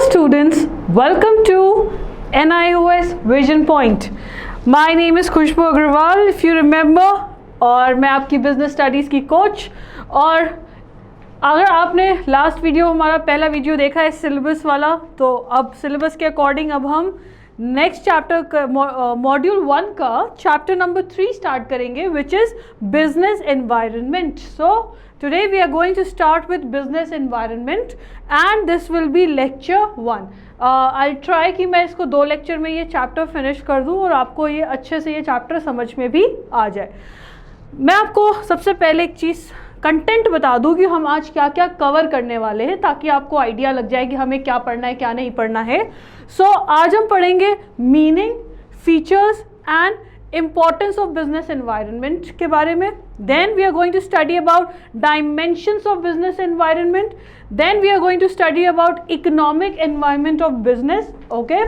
students, welcome to NIOS Vision Point. My name is Khushboo Agarwal, if you remember, और मैं आपकी business studies की coach. और अगर आपने लास्ट वीडियो, हमारा पहला वीडियो देखा है सिलेबस वाला, तो अब सिलेबस के अकॉर्डिंग अब हम नेक्स्ट चैप्टर मॉड्यूल 1 का चैप्टर नंबर 3 स्टार्ट करेंगे, which is business environment. So today we are going to start with business environment and this will be lecture 1। I try कि मैं इसको 2 लेक्चर में ये चैप्टर फिनिश कर दूँ और आपको ये अच्छे से ये चैप्टर समझ में भी आ जाए। मैं आपको सबसे पहले एक चीज़ कंटेंट बता दूं कि हम आज क्या क्या कवर करने वाले हैं, ताकि आपको आइडिया लग जाए कि हमें क्या पढ़ना है क्या नहीं पढ़ना है। आज हम पढ़ेंगे meaning, features and importance of business environment के बारे में। Then we are going to study about dimensions of business environment. Then we are going to study about economic environment of business, okay.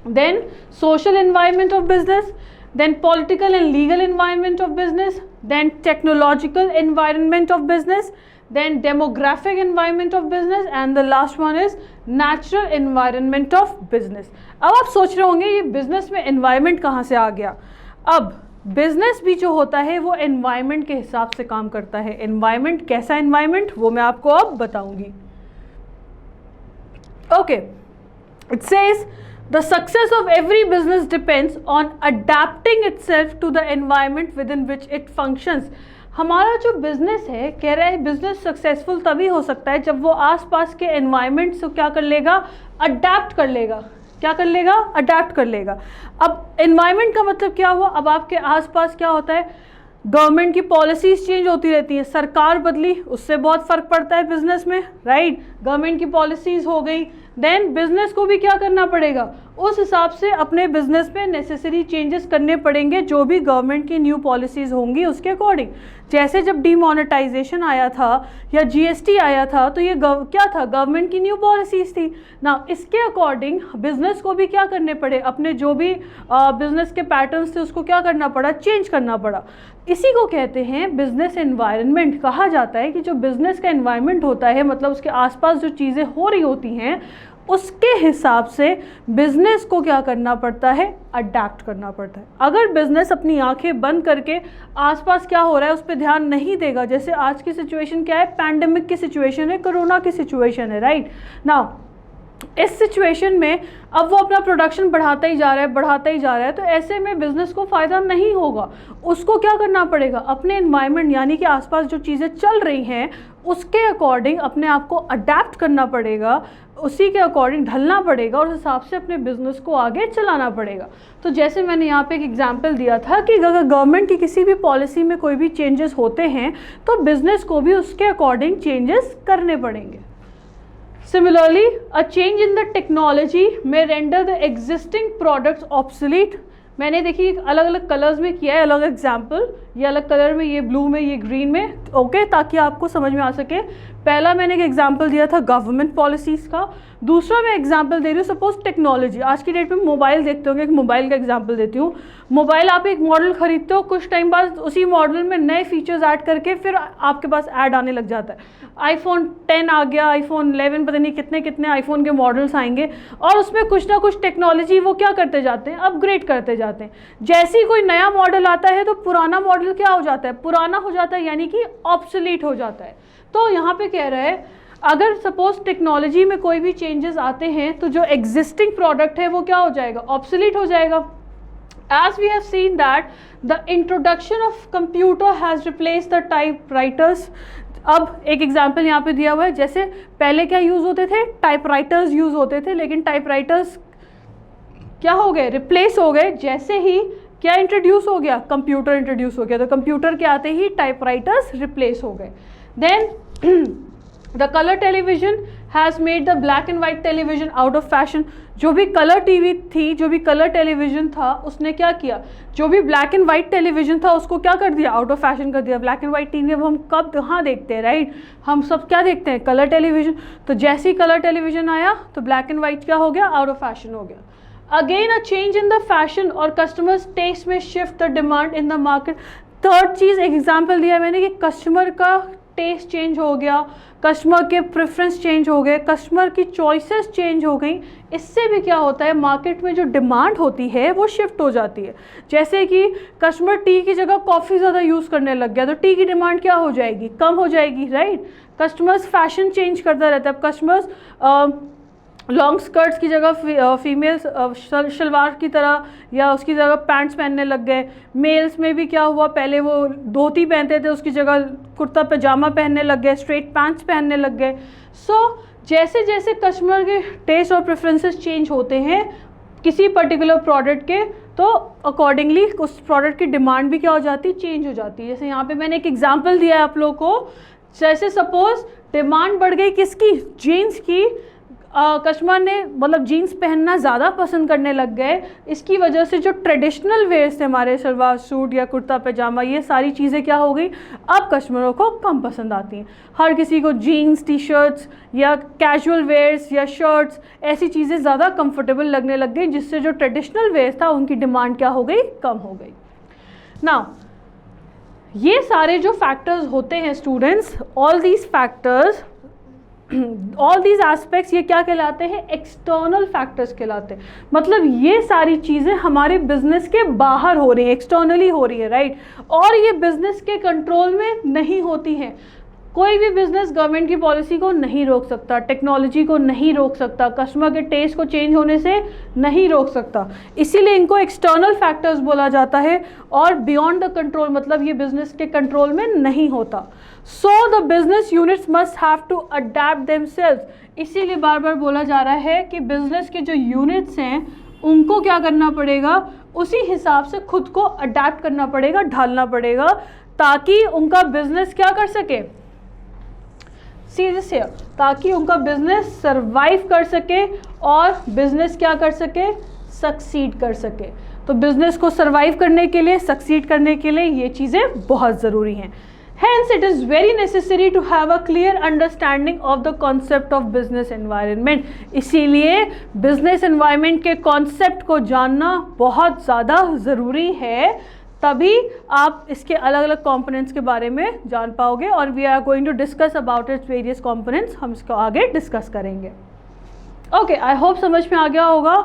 Then social environment of business, then political and legal environment of business, then technological environment of business, then demographic environment of business, and the last one is natural environment of business। अब आप सोच रहे होंगे ये business में environment कहाँ से आ गया। अब business भी जो होता है वो environment के हिसाब से काम करता है। environment कैसा environment वो मैं आपको अब बताऊंगी। Okay, it says the success of every business depends on adapting itself to the environment within which it functions। हमारा जो बिजनेस है, कह रहा है बिजनेस सक्सेसफुल तभी हो सकता है जब वो आसपास के एनवायरनमेंट से क्या कर लेगा, अडेप्ट कर लेगा। क्या कर लेगा? अडेप्ट कर लेगा। अब एनवायरनमेंट का मतलब क्या हुआ? अब आपके आसपास क्या होता है, गवर्नमेंट की पॉलिसीज़ चेंज होती रहती हैं, सरकार बदली, उससे बहुत फ़र्क पड़ता है बिजनेस में, राइट। गवर्नमेंट की पॉलिसीज़ हो गई, देन बिजनेस को भी क्या करना पड़ेगा, उस हिसाब से अपने बिजनेस में नेसेसरी चेंजेस करने पड़ेंगे, जो भी गवर्नमेंट की न्यू पॉलिसीज़ होंगी उसके अकॉर्डिंग। जैसे जब डीमोनेटाइजेशन आया था या जीएसटी आया था, तो ये क्या था, गवर्नमेंट की न्यू पॉलिसीज़ थी ना। इसके अकॉर्डिंग बिजनेस को भी क्या करने पड़े, अपने जो भी बिजनेस के पैटर्न्स थे उसको क्या करना पड़ा, चेंज करना पड़ा। इसी को कहते हैं बिजनेस एनवायरनमेंट। कहा जाता है कि जो बिजनेस का एनवायरनमेंट होता है, मतलब उसके आसपास जो चीज़ें हो रही होती हैं, उसके हिसाब से बिजनेस को क्या करना पड़ता है, अडेप्ट करना पड़ता है। अगर बिजनेस अपनी आंखें बंद करके आसपास क्या हो रहा है उस पर ध्यान नहीं देगा, जैसे आज की सिचुएशन क्या है, पैंडेमिक की सिचुएशन है, कोरोना की सिचुएशन है, राइट ना। इस सिचुएशन में अब वो अपना प्रोडक्शन बढ़ाता ही जा रहा है, तो ऐसे में बिजनेस को फ़ायदा नहीं होगा। उसको क्या करना पड़ेगा, अपने एनवायरनमेंट यानी कि आसपास जो चीज़ें चल रही हैं उसके अकॉर्डिंग अपने आप को अडेप्ट करना पड़ेगा, उसी के अकॉर्डिंग ढलना पड़ेगा और उस हिसाब से अपने बिजनेस को आगे चलाना पड़ेगा। तो जैसे मैंने यहाँ पे एक एग्जांपल दिया था कि अगर गवर्नमेंट की किसी भी पॉलिसी में कोई भी चेंजेस होते हैं तो बिजनेस को भी उसके अकॉर्डिंग चेंजेस करने पड़ेंगे। Similarly, a change in the technology may render the existing products obsolete। मैंने देखिए अलग अलग कलर्स में किया है, अलग एग्जाम्पल, ये अलग कलर में, ये ब्लू में, ये ग्रीन में, ओके, ताकि आपको समझ में आ सके। पहला मैंने एक एग्जाम्पल दिया था गवर्नमेंट पॉलिसीज़ का, दूसरा मैं एग्जाम्पल दे रही हूँ सपोज टेक्नोलॉजी। आज की डेट में मोबाइल देखते होंगे, एक मोबाइल का एग्जाम्पल देती हूँ। मोबाइल आप एक मॉडल खरीदते हो, कुछ टाइम बाद उसी मॉडल में नए फीचर्स ऐड करके फिर आपके पास ऐड आने लग जाता है। iPhone 10 आ गया, iPhone 11, पता नहीं कितने कितने आईफोन के मॉडल्स आएंगे और उसमें कुछ ना कुछ टेक्नोलॉजी वो क्या करते जाते हैं, अपग्रेड करते जाते हैं। जैसे ही कोई नया मॉडल आता है तो पुराना मॉडल क्या हो जाता है, पुराना हो जाता है, यानी कि ऑब्सोलीट हो जाता है। तो यहाँ पे कह रहा है अगर सपोज टेक्नोलॉजी में कोई भी चेंजेस आते हैं तो जो एग्जिस्टिंग प्रोडक्ट है वो क्या हो जाएगा, ऑब्सोलीट हो जाएगा। As we have seen that the introduction of computer has replaced the typewriters। अब एक एग्जाम्पल यहाँ पे दिया हुआ है, जैसे पहले क्या यूज़ होते थे, टाइपराइटर्स यूज़ होते थे, लेकिन टाइपराइटर्स क्या हो गए, रिप्लेस हो गए। जैसे ही क्या इंट्रोड्यूस हो गया, कंप्यूटर इंट्रोड्यूस हो गया, तो कंप्यूटर के आते ही टाइपराइटर्स रिप्लेस हो गए। Then the colour television has made the black and white television out of fashion. जो भी कलर टीवी थी, जो भी कलर टेलीविज़न था, उसने क्या किया, जो भी ब्लैक एंड वाइट टेलीविज़न था उसको क्या कर दिया, आउट ऑफ फैशन कर दिया। ब्लैक एंड वाइट टीवी अब हम कब कहाँ देखते हैं, राइट, हम सब क्या देखते हैं, कलर टेलीविज़न। तो जैसे ही कलर टेलीविज़न आया तो ब्लैक एंड वाइट क्या हो गया, आउट ऑफ फैशन हो गया। Again a change in the fashion और कस्टमर्स टेस्ट में shift the demand in the market. Third चीज़ एक एग्जाम्पल दिया मैंने कि कस्टमर का टेस्ट चेंज हो गया, कस्टमर के प्रेफरेंस चेंज हो गए, कस्टमर की चॉइसेस चेंज हो गई, इससे भी क्या होता है, मार्केट में जो डिमांड होती है वो शिफ्ट हो जाती है। जैसे कि कस्टमर टी की जगह कॉफ़ी ज़्यादा यूज़ करने लग गया तो टी की डिमांड क्या हो जाएगी, कम हो जाएगी, राइट। कस्टमर्स फैशन चेंज करता रहता है, अब कस्टमर्स लॉन्ग स्कर्ट्स की जगह फीमेल्स शलवार की तरह या उसकी जगह पैंट्स पहनने लग गए। मेल्स में भी क्या हुआ, पहले वो धोती पहनते थे उसकी जगह कुर्ता पजामा पहनने लग गए, स्ट्रेट पैंट्स पहनने लग गए। जैसे जैसे कस्टमर के टेस्ट और प्रेफरेंसेस चेंज होते हैं किसी पर्टिकुलर प्रोडक्ट के, तो अकॉर्डिंगली उस प्रोडक्ट की डिमांड भी क्या हो जाती है, चेंज हो जाती है। जैसे यहाँ पे मैंने एक एग्जांपल दिया है आप लोगों को, जैसे सपोज डिमांड बढ़ गई किसकी, जीन्स की, कस्टमर ने मतलब जीन्स पहनना ज़्यादा पसंद करने लग गए, इसकी वजह से जो ट्रेडिशनल वेयर्स थे हमारे सलवार सूट या कुर्ता पैजामा, ये सारी चीज़ें क्या हो गई, अब कस्टमरों को कम पसंद आती हैं। हर किसी को जीन्स, टी शर्ट्स या कैजुअल वेयर्स या शर्ट्स ऐसी चीज़ें ज़्यादा कंफर्टेबल लगने लग गई, जिससे जो ट्रेडिशनल वेयर्स था उनकी डिमांड क्या हो गई, कम हो गई। नाउ ये सारे जो फैक्टर्स होते हैं students, all these factors, all these aspects, ये क्या कहलाते हैं, एक्सटर्नल फैक्टर्स कहलाते हैं। मतलब ये सारी चीज़ें हमारे बिजनेस के बाहर हो रही हैं, एक्सटर्नली हो रही है, राइट, और ये बिजनेस के कंट्रोल में नहीं होती हैं। कोई भी बिजनेस गवर्नमेंट की पॉलिसी को नहीं रोक सकता, टेक्नोलॉजी को नहीं रोक सकता, कस्टमर के टेस्ट को चेंज होने से नहीं रोक सकता, इसीलिए इनको एक्सटर्नल फैक्टर्स बोला जाता है। और बियॉन्ड द कंट्रोल मतलब ये बिजनेस के कंट्रोल में नहीं होता। So the business units must have to adapt themselves, इसीलिए बार बार बोला जा रहा है कि बिजनेस के जो यूनिट्स हैं उनको क्या करना पड़ेगा, उसी हिसाब से खुद को अडेप्ट करना पड़ेगा, ढालना पड़ेगा, ताकि उनका बिजनेस क्या कर सके, सीरियस है, ताकि उनका बिजनेस सरवाइव कर सके और बिजनेस क्या कर सके, सक्सीड कर सके। तो बिजनेस को सरवाइव करने के लिए, सक्सीड करने के लिए ये चीज़ें बहुत ज़रूरी हैं। Hence, it is very necessary to have a clear understanding of the concept of business environment. इसीलिए business environment के concept को जानना बहुत ज़्यादा ज़रूरी है, तभी आप इसके अलग अलग components के बारे में जान पाओगे। और we are going to discuss about its various components, हम इसको आगे discuss करेंगे। Okay, I hope समझ में आ गया होगा।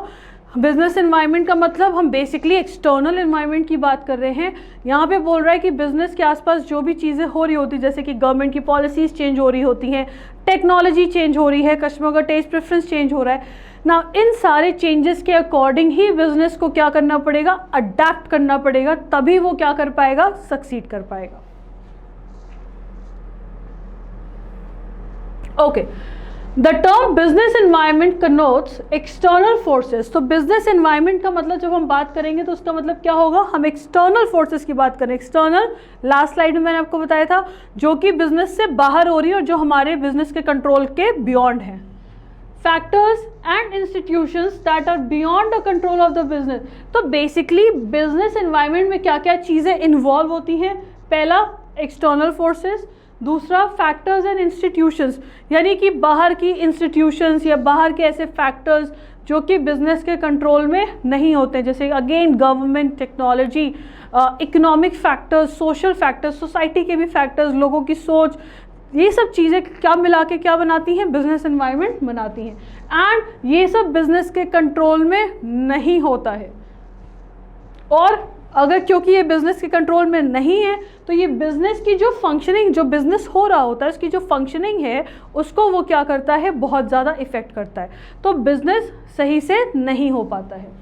बिजनेस एनवायरनमेंट का मतलब हम बेसिकली एक्सटर्नल एनवायरनमेंट की बात कर रहे हैं। यहाँ पे बोल रहा है कि बिजनेस के आसपास जो भी चीज़ें हो रही होती, जैसे कि गवर्नमेंट की पॉलिसीज़ चेंज हो रही होती हैं, टेक्नोलॉजी चेंज हो रही है, कस्टमर का टेस्ट प्रेफरेंस चेंज हो रहा है ना, इन सारे चेंजेस के अकॉर्डिंग ही बिजनेस को क्या करना पड़ेगा, अडेप्ट करना पड़ेगा, तभी वो क्या कर पाएगा, सक्सीड कर पाएगा। Okay, the term business environment connotes external forces. तो बिजनेस एनवायरनमेंट का मतलब जब हम बात करेंगे तो उसका मतलब क्या होगा, हम एक्सटर्नल फोर्सेस की बात करें। एक्सटर्नल लास्ट स्लाइड में मैंने आपको बताया था, जो कि बिजनेस से बाहर हो रही है और जो हमारे बिजनेस के कंट्रोल के बियॉन्ड है। Factors and institutions that are beyond the control of the business. तो बेसिकली बिजनेस एनवायरनमेंट में क्या क्या चीज़ें इन्वॉल्व होती हैं, पहला एक्सटर्नल फोर्सेस, दूसरा फैक्टर्स एंड इंस्टीट्यूशंस, यानी कि बाहर की इंस्टीट्यूशंस या बाहर के ऐसे फैक्टर्स जो कि बिजनेस के कंट्रोल में नहीं होते, जैसे again government, technology, economic factors, social factors, society के भी फैक्टर्स, लोगों की सोच, ये सब चीज़ें क्या मिला के क्या बनाती हैं, बिजनेस एनवायरनमेंट बनाती हैं। एंड ये सब बिजनेस के कंट्रोल में नहीं होता है, और अगर क्योंकि ये बिज़नेस के कंट्रोल में नहीं है तो ये बिज़नेस की जो फंक्शनिंग, जो बिज़नेस हो रहा होता है उसकी जो फंक्शनिंग है उसको वो क्या करता है, बहुत ज़्यादा इफ़ेक्ट करता है, तो बिज़नेस सही से नहीं हो पाता है।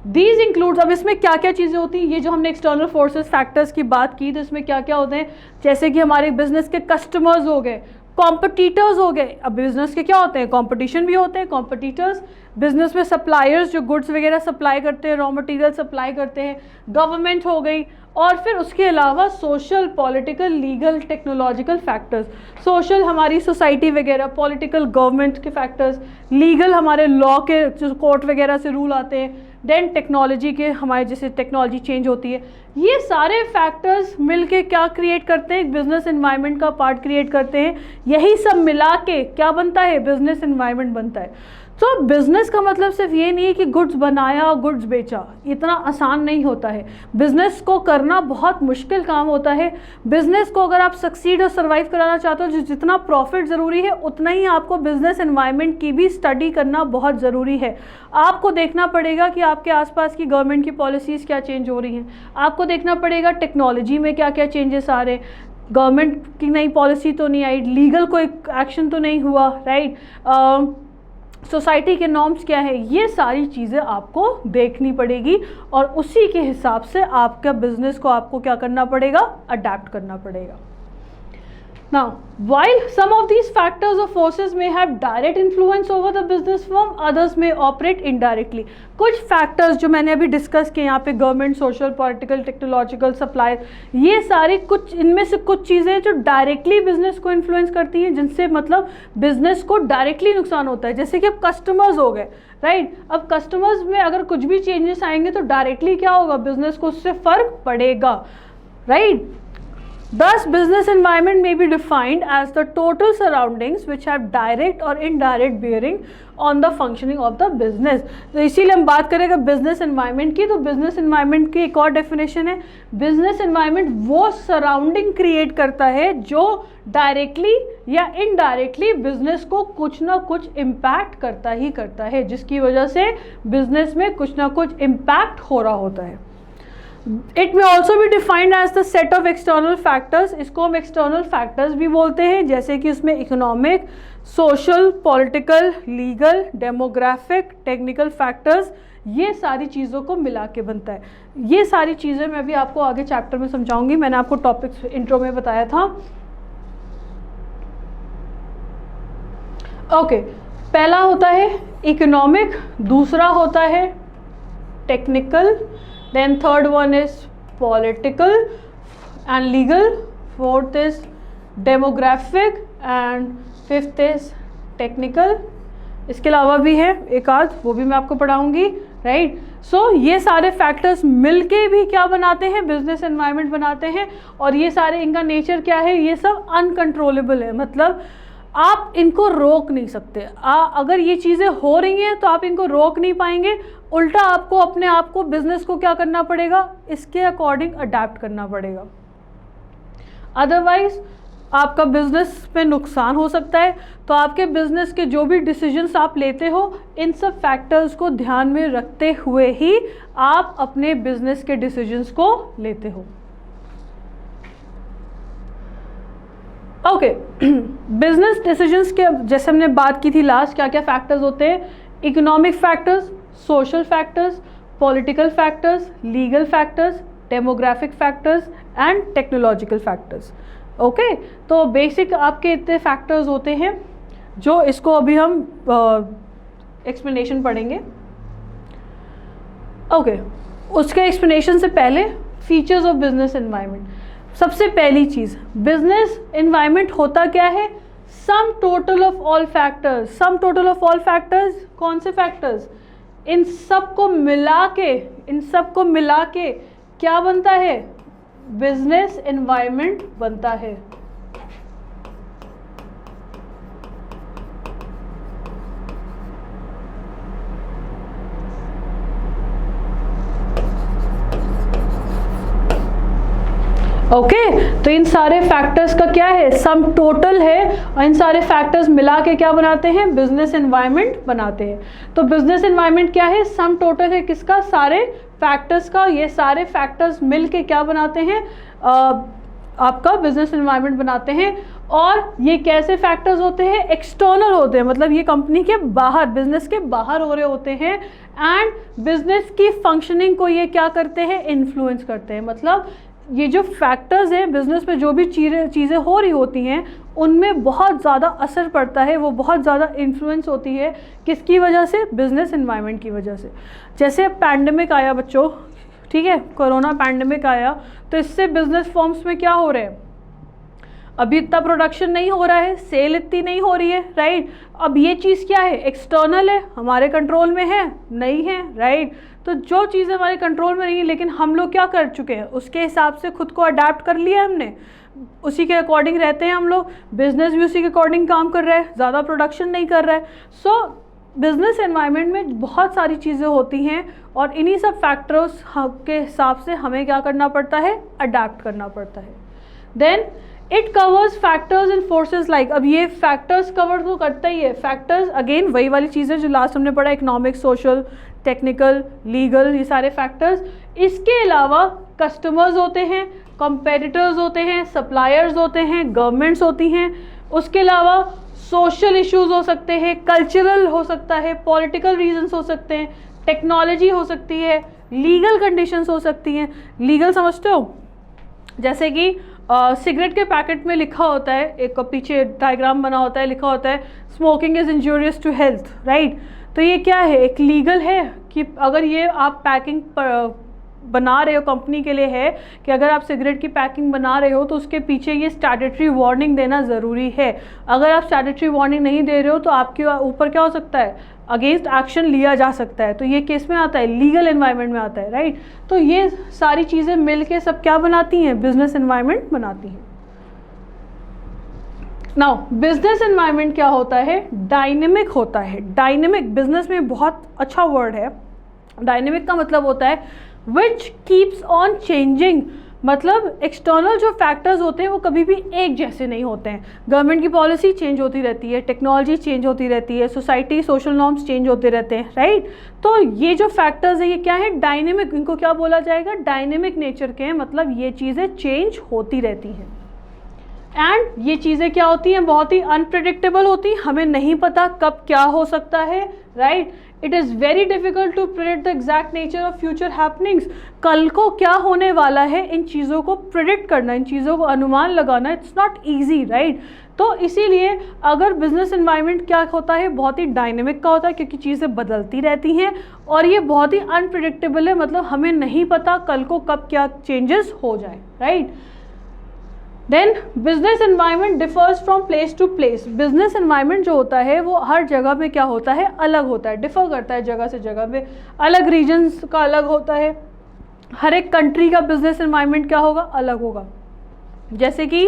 दीज इंक्लूड्स, अब इसमें क्या क्या चीज़ें होती हैं, ये जो हमने एक्सटर्नल फोर्सेस फैक्टर्स की बात की तो इसमें क्या क्या होते हैं, जैसे कि हमारे बिज़नेस के कस्टमर्स हो गए, कॉम्पिटिटर्स हो गए। अब बिज़नेस के क्या होते हैं, कंपटीशन भी होते हैं, कॉम्पिटिटर्स, बिजनेस में सप्लायर्स जो गुड्स वगैरह सप्लाई करते हैं, रॉ मटेरियल सप्लाई करते हैं, गवर्नमेंट हो गई, और फिर उसके अलावा social, political, legal, technological factors. Social हमारी सोसाइटी वगैरह, पॉलिटिकल गवर्नमेंट के फैक्टर्स, लीगल हमारे लॉ के जो कोर्ट वगैरह से रूल आते हैं, देन टेक्नोलॉजी के हमारे जैसे टेक्नोलॉजी चेंज होती है। ये सारे फैक्टर्स मिलके क्या क्रिएट करते हैं, बिजनेस एनवायरनमेंट का पार्ट क्रिएट करते हैं। यही सब मिला के क्या बनता है, बिजनेस एनवायरनमेंट बनता है। तो बिजनेस का मतलब सिर्फ ये नहीं है कि गुड्स बनाया और गुड्स बेचा, इतना आसान नहीं होता है। बिजनेस को करना बहुत मुश्किल काम होता है। बिजनेस को अगर आप सक्सीड और सर्वाइव कराना चाहते हो, जितना प्रॉफिट ज़रूरी है उतना ही आपको बिजनेस एनवायरनमेंट की भी स्टडी करना बहुत ज़रूरी है। आपको देखना पड़ेगा कि आपके आसपास की गवर्नमेंट की पॉलिसीज़ क्या चेंज हो रही हैं, आपको देखना पड़ेगा टेक्नोलॉजी में क्या क्या चेंजेस आ रहे हैं, गवर्नमेंट की नई पॉलिसी तो नहीं आई, लीगल कोई एक्शन तो नहीं हुआ, राइट, सोसाइटी के नॉर्म्स क्या है, ये सारी चीज़ें आपको देखनी पड़ेगी और उसी के हिसाब से आपका बिजनेस को आपको क्या करना पड़ेगा, अडेप्ट करना पड़ेगा। Now, while some of these factors or forces may have direct influence over the business firm, others may operate indirectly. कुछ फैक्टर्स जो मैंने अभी डिस्कस किए यहाँ पे, government, social, political, technological, supplier, ये सारी कुछ, इनमें से कुछ चीज़ें जो डायरेक्टली बिजनेस को इन्फ्लुएंस करती हैं, जिनसे मतलब बिजनेस को डायरेक्टली नुकसान होता है। जैसे कि अब कस्टमर्स हो गए, राइट, अब कस्टमर्स में अगर कुछ भी चेंजेस आएंगे तो डायरेक्टली क्या होगा, बिजनेस को उससे फ़र्क पड़ेगा, right. Thus, business environment may be defined as the total surroundings which have direct or indirect bearing on the functioning of the business. तो इसीलिए हम बात करेंगे business environment की, तो business environment की एक और definition है, business environment वो surrounding create करता है जो directly या indirectly business को कुछ ना कुछ impact करता ही करता है, जिसकी वजह से business में कुछ ना कुछ impact हो रहा होता है। It may also be defined as the set of external factors, इसको हम external factors भी बोलते हैं, जैसे कि उसमें economic, social, political, legal, demographic, technical factors, ये सारी चीज़ों को मिला के बनता है। ये सारी चीज़ें मैं भी आपको आगे चैप्टर में समझाऊंगी, मैंने आपको टॉपिक्स इंट्रो में बताया था। ओके, पहला होता है इकोनॉमिक, दूसरा होता है technical, then third one is political and legal, fourth is demographic and fifth is technical। इसके अलावा भी है एक आध, वो भी मैं आपको पढ़ाऊंगी, राइट। सो ये सारे फैक्टर्स मिलके भी क्या बनाते हैं, बिजनेस एनवायरनमेंट बनाते हैं, और ये सारे इनका नेचर क्या है, ये सब अनकंट्रोलेबल है, मतलब आप इनको रोक नहीं सकते। अगर ये चीज़ें हो रही हैं तो आप इनको रोक नहीं पाएंगे, उल्टा आपको अपने आप को, बिजनेस को क्या करना पड़ेगा, इसके अकॉर्डिंग अडेप्ट करना पड़ेगा, अदरवाइज आपका बिजनेस पे नुकसान हो सकता है। तो आपके बिजनेस के जो भी डिसीजंस आप लेते हो, इन सब फैक्टर्स को ध्यान में रखते हुए ही आप अपने बिजनेस के डिसीजंस को लेते हो। ओके, बिजनेस डिसीजंस के जैसे हमने बात की थी लास्ट, क्या क्या फैक्टर्स होते हैं, economic factors, social factors, political factors, legal factors, demographic factors and technological factors. Okay, तो बेसिक आपके इतने फैक्टर्स होते हैं, जो इसको अभी हम एक्सप्लेनेशन पढ़ेंगे। ओके, उसके एक्सप्लेनेशन से पहले फीचर्स ऑफ बिजनेस एनवायरनमेंट। सबसे पहली चीज़, बिजनेस एनवायरनमेंट होता क्या है, sum total of all factors. Sum total of all factors, कौन से फैक्टर्स, इन सब को मिला के क्या बनता है, बिजनेस एनवायरनमेंट बनता है। ओके, तो इन सारे फैक्टर्स का क्या है, सम टोटल है, और इन सारे फैक्टर्स मिला के क्या बनाते हैं, बिजनेस एनवायरनमेंट बनाते हैं। तो बिजनेस एनवायरनमेंट क्या है, सम टोटल है किसका, सारे फैक्टर्स का। ये सारे फैक्टर्स मिल के क्या बनाते हैं, आपका बिजनेस एनवायरनमेंट बनाते हैं। और ये कैसे फैक्टर्स होते हैं, एक्सटर्नल होते हैं, मतलब ये कंपनी के बाहर, बिजनेस के बाहर हो रहे होते हैं, एंड बिजनेस की फंक्शनिंग को ये क्या करते हैं, इन्फ्लुएंस करते हैं। मतलब ये जो फैक्टर्स हैं, बिजनेस में जो भी चीज़ें हो रही होती हैं, उनमें बहुत ज़्यादा असर पड़ता है, वो बहुत ज़्यादा इन्फ्लुएंस होती है, किसकी वजह से, बिजनेस एनवायरनमेंट की वजह से। जैसे पैंडेमिक आया बच्चों, ठीक है, कोरोना पैंडेमिक आया, तो इससे बिजनेस फर्म्स में क्या हो रहे हैं, अभी इतना प्रोडक्शन नहीं हो रहा है, सेल इतनी नहीं हो रही है, राइट। अब ये चीज़ क्या है, एक्सटर्नल है, हमारे कंट्रोल में है नहीं है, राइट। तो जो चीज़ें हमारे कंट्रोल में नहीं है, लेकिन हम लोग क्या कर चुके हैं, उसके हिसाब से खुद को अडेप्ट कर लिया हमने, उसी के अकॉर्डिंग रहते हैं हम लोग, बिजनेस भी उसी के अकॉर्डिंग काम कर रहा है, ज़्यादा प्रोडक्शन नहीं कर रहा है। सो बिजनेस एनवायरनमेंट में बहुत सारी चीज़ें होती हैं और इन्हीं सब फैक्टर्स के हिसाब से हमें क्या करना पड़ता है, अडेप्ट करना पड़ता है. Then it covers factors and forces like, अब ये फैक्टर्स कवर तो करता ही है. फैक्टर्स अगेन वही वाली चीज़ें जो लास्ट हमने पढ़ा, इकोनॉमिक, सोशल, टेक्निकल, लीगल, ये सारे फैक्टर्स. इसके अलावा कस्टमर्स होते हैं, कंपेटिटर्स होते हैं, सप्लायर्स होते हैं, गवर्नमेंट्स होती हैं. उसके अलावा सोशल इश्यूज हो सकते हैं, कल्चरल हो सकता है, पॉलिटिकल रीजंस हो सकते हैं, टेक्नोलॉजी हो सकती है, लीगल कंडीशंस हो सकती हैं. लीगल समझते हो, जैसे कि सिगरेट के पैकेट में लिखा होता है, एक पीछे डायग्राम बना होता है, लिखा होता है smoking is injurious to health, right. तो ये क्या है, एक लीगल है कि अगर ये आप पैकिंग बना रहे हो, कंपनी के लिए है कि अगर आप सिगरेट की पैकिंग बना रहे हो तो उसके पीछे ये स्टैट्यूटरी वार्निंग देना ज़रूरी है. अगर आप स्टैट्यूटरी वार्निंग नहीं दे रहे हो तो आपके ऊपर क्या हो सकता है, अगेंस्ट एक्शन लिया जा सकता है. तो ये केस में आता है, लीगल एनवायरनमेंट में आता है, राइट. तो ये सारी चीज़ें मिल के सब क्या बनाती हैं, बिजनेस एनवायरनमेंट बनाती हैं. नाउ बिजनेस एनवायरनमेंट क्या होता है, डायनेमिक होता है. डायनेमिक बिजनेस में बहुत अच्छा वर्ड है. डायनेमिक का मतलब होता है विच कीप्स ऑन चेंजिंग, मतलब एक्सटर्नल जो फैक्टर्स होते हैं वो कभी भी एक जैसे नहीं होते हैं. गवर्नमेंट की पॉलिसी चेंज होती रहती है, टेक्नोलॉजी चेंज होती रहती है, सोसाइटी, सोशल नॉर्म्स चेंज होते रहते हैं, राइट. तो ये जो फैक्टर्स है ये क्या है, डायनेमिक. इनको क्या बोला जाएगा, डायनेमिक नेचर के हैं, मतलब ये चीज़ें चेंज होती रहती हैं. एंड ये चीज़ें क्या होती हैं, बहुत ही अनप्रेडिक्टेबल होती हैं. हमें नहीं पता कब क्या हो सकता है, right. It is very difficult to predict the exact nature of future happenings. कल को क्या होने वाला है, इन चीज़ों को प्रिडिक्ट करना, इन चीज़ों को अनुमान लगाना, इट्स नॉट ईजी, राइट. तो इसीलिए अगर बिजनेस एनवायरनमेंट क्या होता है, बहुत ही डायनेमिक का होता है, क्योंकि चीज़ें बदलती रहती हैं और ये बहुत ही अनप्रिडिक्टेबल है, मतलब हमें नहीं पता कल को कब क्या चेंजेस हो जाए, right. Then business environment differs from place to place. Business environment जो होता है वो हर जगह पे क्या होता है, अलग होता है, डिफर करता है जगह से जगह पे. अलग रीजन्स का अलग होता है. हर एक कंट्री का बिजनेस एनवायरनमेंट क्या होगा, अलग होगा. जैसे कि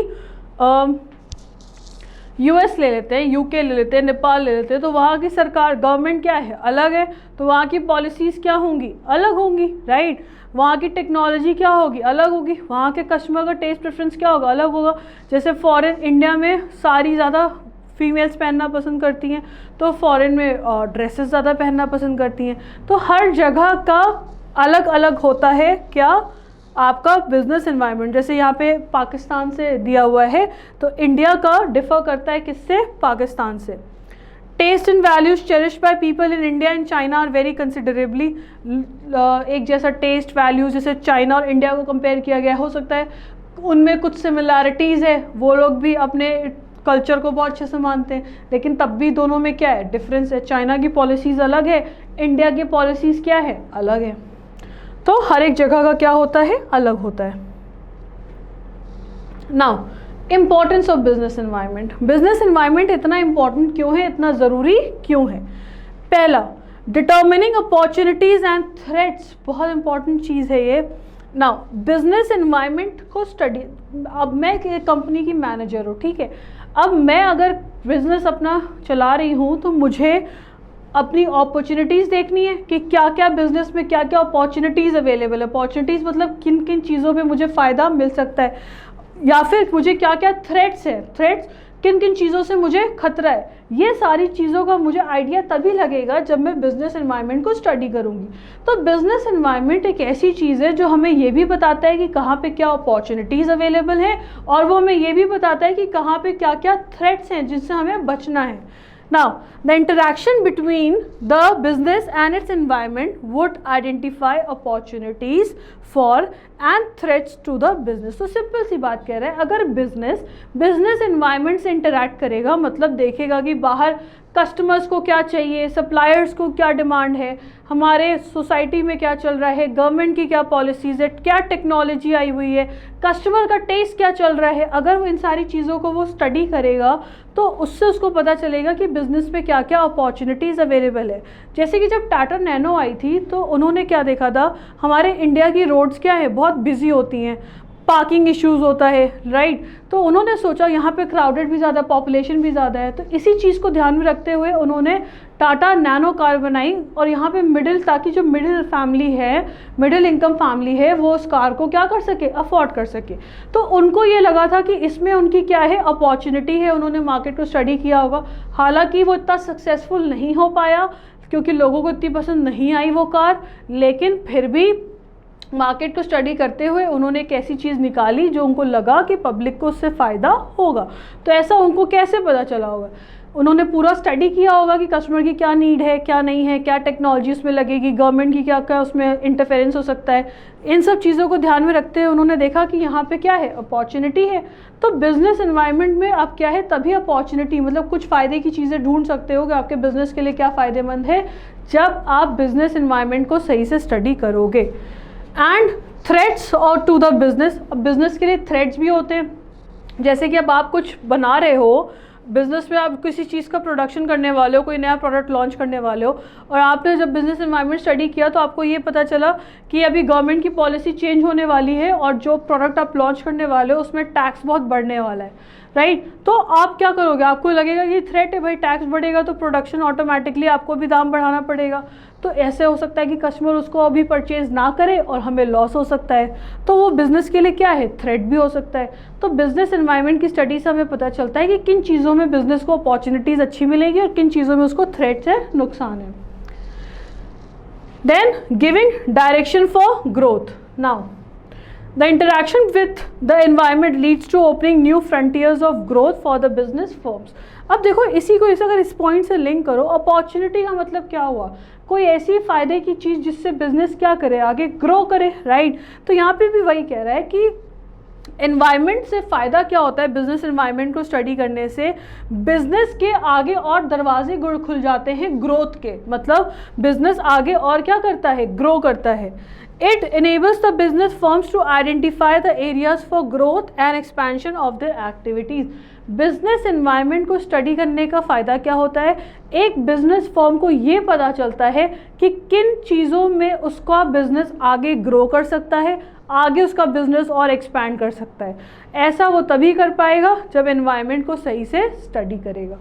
यूएस ले लेते हैं, यूके ले लेते हैं, नेपाल ले लेते हैं, तो वहाँ की सरकार, गवर्नमेंट क्या है, अलग है. तो वहाँ की पॉलिसीज़ क्या होंगी, अलग होंगी, राइट. वहाँ की टेक्नोलॉजी क्या होगी, अलग होगी. वहाँ के कस्टमर का टेस्ट प्रेफरेंस क्या होगा, अलग होगा. जैसे फॉरेन, इंडिया में साड़ी ज़्यादा फीमेल्स पहनना पसंद करती हैं, तो फॉरेन में ड्रेसेस ज़्यादा पहनना पसंद करती हैं. तो हर जगह का अलग अलग होता है क्या, आपका बिजनेस एनवायरनमेंट. जैसे यहाँ पे पाकिस्तान से दिया हुआ है, तो इंडिया का डिफर करता है किससे, पाकिस्तान से. Taste and values cherish by people in India and China are very considerably. एक जैसा टेस्ट वैल्यूज जैसे चाइना और इंडिया को कंपेयर किया गया, हो सकता है उनमें कुछ सिमिलैरिटीज़ है, वो लोग भी अपने कल्चर को बहुत अच्छे से मानते हैं, लेकिन तब भी दोनों में क्या है, डिफरेंस है. चाइना की पॉलिसीज़ अलग है, इंडिया की पॉलिसीज़ क्या है, अलग है. तो हर एक जगह का क्या होता है, अलग होता है. Now importance of business environment. Business environment इतना इम्पॉर्टेंट क्यों है, इतना ज़रूरी क्यों है. पहला, डिटर्मिनिंग अपॉर्चुनिटीज़ एंड थ्रेट्स. बहुत इंपॉर्टेंट चीज़ है ये. नाउ बिजनेस एनवायरनमेंट को स्टडी, अब मैं एक कंपनी की मैनेजर हूँ, ठीक है. अब मैं अगर बिजनेस अपना चला रही हूँ तो मुझे अपनी अपॉर्चुनिटीज़ देखनी है कि क्या क्या बिजनेस में क्या क्या अपॉर्चुनिटीज़ अवेलेबल है. अपॉर्चुनिटीज़ मतलब किन किन चीज़ों पे मुझे फ़ायदा मिल सकता है, या फिर मुझे क्या क्या थ्रेट्स है, थ्रेट्स किन किन चीज़ों से मुझे खतरा है. ये सारी चीज़ों का मुझे आइडिया तभी लगेगा जब मैं बिज़नेस एनवायरनमेंट को स्टडी करूँगी. तो बिज़नेस एनवायरनमेंट एक ऐसी चीज़ है जो हमें ये भी बताता है कि कहाँ पे क्या अपॉर्चुनिटीज़ अवेलेबल हैं, और वो हमें ये भी बताता है कि कहाँ पे क्या क्या थ्रेट्स हैं जिनसे हमें बचना है. Now, the interaction between the business and its environment would identify opportunities for and threats to the business. तो सिंपल सी बात कह रहे हैं, अगर बिजनेस एनवायरनमेंट से इंटरैक्ट करेगा, मतलब देखेगा कि बाहर कस्टमर्स को क्या चाहिए, सप्लायर्स को क्या डिमांड है, हमारे सोसाइटी में क्या चल रहा है, गवर्नमेंट की क्या पॉलिसीज़ है, क्या टेक्नोलॉजी आई हुई है, कस्टमर का टेस्ट क्या चल रहा है. अगर वो इन सारी चीज़ों को वो स्टडी करेगा तो उससे उसको पता चलेगा कि बिज़नेस में क्या क्या अपॉर्चुनिटीज़ अवेलेबल है. जैसे कि जब टाटा नैनो आई थी तो उन्होंने क्या देखा था, हमारे इंडिया की रोड्स क्या है, बहुत बिजी होती हैं, पार्किंग इश्यूज़ होता है, राइट। तो उन्होंने सोचा यहाँ पे क्राउडेड भी ज़्यादा, पॉपुलेशन भी ज़्यादा है, तो इसी चीज़ को ध्यान में रखते हुए उन्होंने टाटा नैनो कार बनाई। और यहाँ पे मिडिल, ताकि जो मिडिल फैमिली है, मिडिल इनकम फैमिली है, वो उस कार को क्या कर सके, अफोर्ड कर सके। तो उनको ये लगा था कि इसमें उनकी क्या है, अपॉर्चुनिटी है। उन्होंने मार्केट को स्टडी किया होगा, हालांकि वो इतना सक्सेसफुल नहीं हो पाया क्योंकि लोगों को इतनी पसंद नहीं आई वो कार, लेकिन फिर भी मार्केट को स्टडी करते हुए उन्होंने एक ऐसी चीज़ निकाली जो उनको लगा कि पब्लिक को उससे फ़ायदा होगा। तो ऐसा उनको कैसे पता चला होगा, उन्होंने पूरा स्टडी किया होगा कि कस्टमर की क्या नीड है, क्या नहीं है, क्या टेक्नोलॉजी उसमें लगेगी, गवर्नमेंट की क्या क्या उसमें इंटरफेरेंस हो सकता है। इन सब चीज़ों को ध्यान में रखते हुए उन्होंने देखा कि यहाँ पे क्या है, अपॉर्चुनिटी है। तो बिज़नेस एनवायरनमेंट में आप क्या है, तभी अपॉर्चुनिटी, मतलब कुछ फ़ायदे की चीज़ें ढूंढ सकते हो कि आपके बिज़नेस के लिए क्या फ़ायदेमंद है, जब आप बिज़नेस एनवायरनमेंट को सही से स्टडी करोगे। एंड थ्रेट्स और टू द बिज़नेस, अब बिज़नेस के लिए थ्रेट्स भी होते हैं। जैसे कि अब आप कुछ बना रहे हो बिज़नेस में, आप किसी चीज़ का प्रोडक्शन करने वाले हो, कोई नया प्रोडक्ट लॉन्च करने वाले हो, और आपने जब बिज़नेस एनवायरनमेंट स्टडी किया तो आपको ये पता चला कि अभी गवर्नमेंट की पॉलिसी चेंज होने वाली है और जो प्रोडक्ट आप लॉन्च करने वाले हो उसमें टैक्स बहुत बढ़ने वाला है, राइट। तो आप क्या करोगे, आपको लगेगा कि थ्रेट है भाई, टैक्स बढ़ेगा तो प्रोडक्शन ऑटोमेटिकली आपको भी दाम बढ़ाना पड़ेगा। तो ऐसे हो सकता है कि कस्टमर उसको अभी परचेज ना करे और हमें लॉस हो सकता है। तो वो बिज़नेस के लिए क्या है, थ्रेट भी हो सकता है। तो बिज़नेस एनवायरनमेंट की स्टडी से हमें पता चलता है कि किन चीज़ों में बिज़नेस को अपॉर्चुनिटीज़ अच्छी मिलेगी और किन चीज़ों में उसको थ्रेट है, नुकसान है। Then giving direction for growth. Now the interaction with the environment leads to opening new frontiers of growth for the business firms। अब देखो इसी को अगर इस पॉइंट से लिंक करो, अपॉर्चुनिटी का मतलब क्या हुआ, कोई ऐसी फ़ायदे की चीज़ जिससे बिजनेस क्या करे, आगे ग्रो करे, राइट। तो यहाँ पे भी वही कह रहा है कि एनवायरनमेंट से फ़ायदा क्या होता है, बिजनेस एनवायरनमेंट को स्टडी करने से बिजनेस के आगे और दरवाजे खुल जाते हैं ग्रोथ के, मतलब बिजनेस आगे और क्या करता है, ग्रो करता है। It enables the business firms to identify the areas for growth and expansion of their activities। Business environment को स्टडी करने का फ़ायदा क्या होता है, एक बिजनेस फर्म को ये पता चलता है कि किन चीज़ों में उसका बिजनेस आगे ग्रो कर सकता है, आगे उसका बिजनेस और एक्सपैंड कर सकता है। ऐसा वो तभी कर पाएगा जब एनवायरनमेंट को सही से स्टडी करेगा।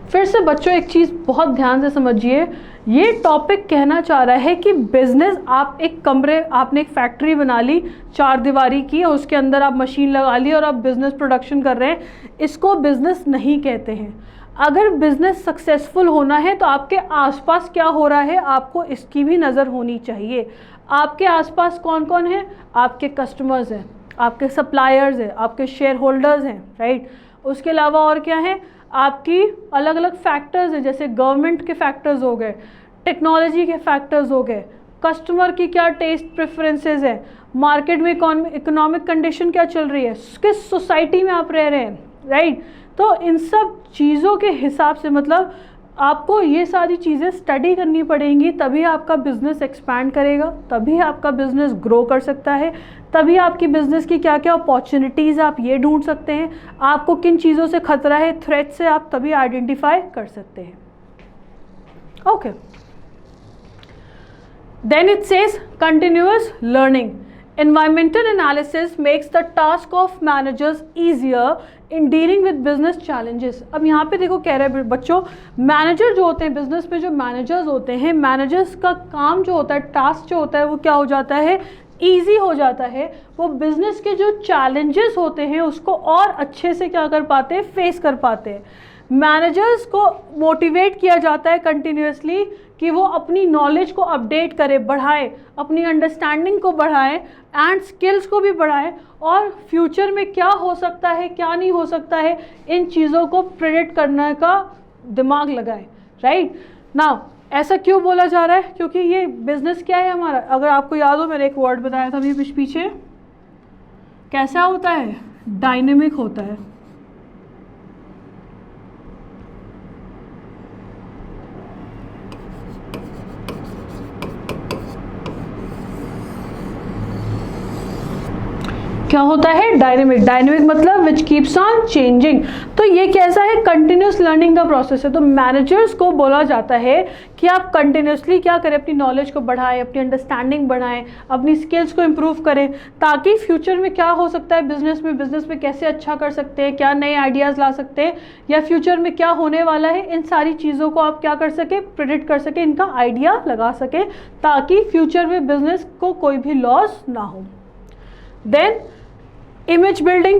फिर से बच्चों एक चीज़ बहुत ध्यान से समझिए, ये टॉपिक कहना चाह रहा है कि बिज़नेस, आप एक कमरे, आपने एक फैक्ट्री बना ली 4 दीवारी की, और उसके अंदर आप मशीन लगा ली और आप बिज़नेस प्रोडक्शन कर रहे हैं, इसको बिज़नेस नहीं कहते हैं। अगर बिज़नेस सक्सेसफुल होना है तो आपके आसपास क्या हो रहा है, आपको इसकी भी नज़र होनी चाहिए। आपके आसपास कौन कौन है, आपके कस्टमर्स हैं, आपके सप्लायर्स हैं, आपके शेयर होल्डर्स हैं, राइट। उसके अलावा और क्या है, आपकी अलग अलग फैक्टर्स हैं, जैसे गवर्नमेंट के फैक्टर्स हो गए, टेक्नोलॉजी के फैक्टर्स हो गए, कस्टमर की क्या टेस्ट प्रेफरेंसेस हैं, मार्केट में इकोनॉमिक कंडीशन क्या चल रही है, किस सोसाइटी में आप रह रहे हैं, राइट। तो इन सब चीज़ों के हिसाब से, मतलब आपको ये सारी चीज़ें स्टडी करनी पड़ेंगी, तभी आपका बिज़नेस एक्सपैंड करेगा, तभी आपका बिज़नेस ग्रो कर सकता है, तभी आपकी बिज़नेस की क्या क्या अपॉर्चुनिटीज़ आप ये ढूंढ सकते हैं, आपको किन चीज़ों से खतरा है, थ्रेट से आप तभी आइडेंटिफाई कर सकते हैं। Okay, then it says continuous learning. Environmental analysis makes the task of managers easier in dealing with business challenges। अब यहाँ पे देखो कह रहे हैं बच्चों, मैनेजर जो होते हैं बिजनेस में, जो मैनेजर्स होते हैं, मैनेजर्स का काम जो होता है, टास्क जो होता है, वो क्या हो जाता है, ईजी हो जाता है। वो बिजनेस के जो चैलेंजेस होते हैं उसको और अच्छे से क्या कर पाते हैं, फेस कर पाते हैं। मैनेजर्स को मोटिवेट किया जाता है कंटिन्यूसली कि वो अपनी नॉलेज को अपडेट करें, बढ़ाएं, अपनी अंडरस्टैंडिंग को बढ़ाएं एंड स्किल्स को भी बढ़ाएं, और फ्यूचर में क्या हो सकता है, क्या नहीं हो सकता है, इन चीज़ों को प्रेडिक्ट करने का दिमाग लगाएं, राइट। नाउ ऐसा क्यों बोला जा रहा है, क्योंकि ये बिजनेस क्या है हमारा, अगर आपको याद हो मैंने एक वर्ड बताया था अभी पीछे, कैसा होता है, डायनेमिक होता है। क्या होता है, डायनेमिक। डायनेमिक मतलब विच कीप्स ऑन चेंजिंग। तो ये कैसा है, कंटिन्यूस लर्निंग का प्रोसेस है। तो मैनेजर्स को बोला जाता है कि आप कंटिन्यूसली क्या करें, अपनी नॉलेज को बढ़ाएं, अपनी अंडरस्टैंडिंग बढ़ाएं, अपनी स्किल्स को इम्प्रूव करें, ताकि फ्यूचर में क्या हो सकता है बिजनेस में कैसे अच्छा कर सकते हैं, क्या नए आइडियाज़ ला सकते हैं, या फ्यूचर में क्या होने वाला है, इन सारी चीज़ों को आप क्या कर सके, प्रेडिक्ट कर सके, इनका आइडिया लगा सके, ताकि फ्यूचर में बिजनेस को कोई भी लॉस ना हो। Then image building.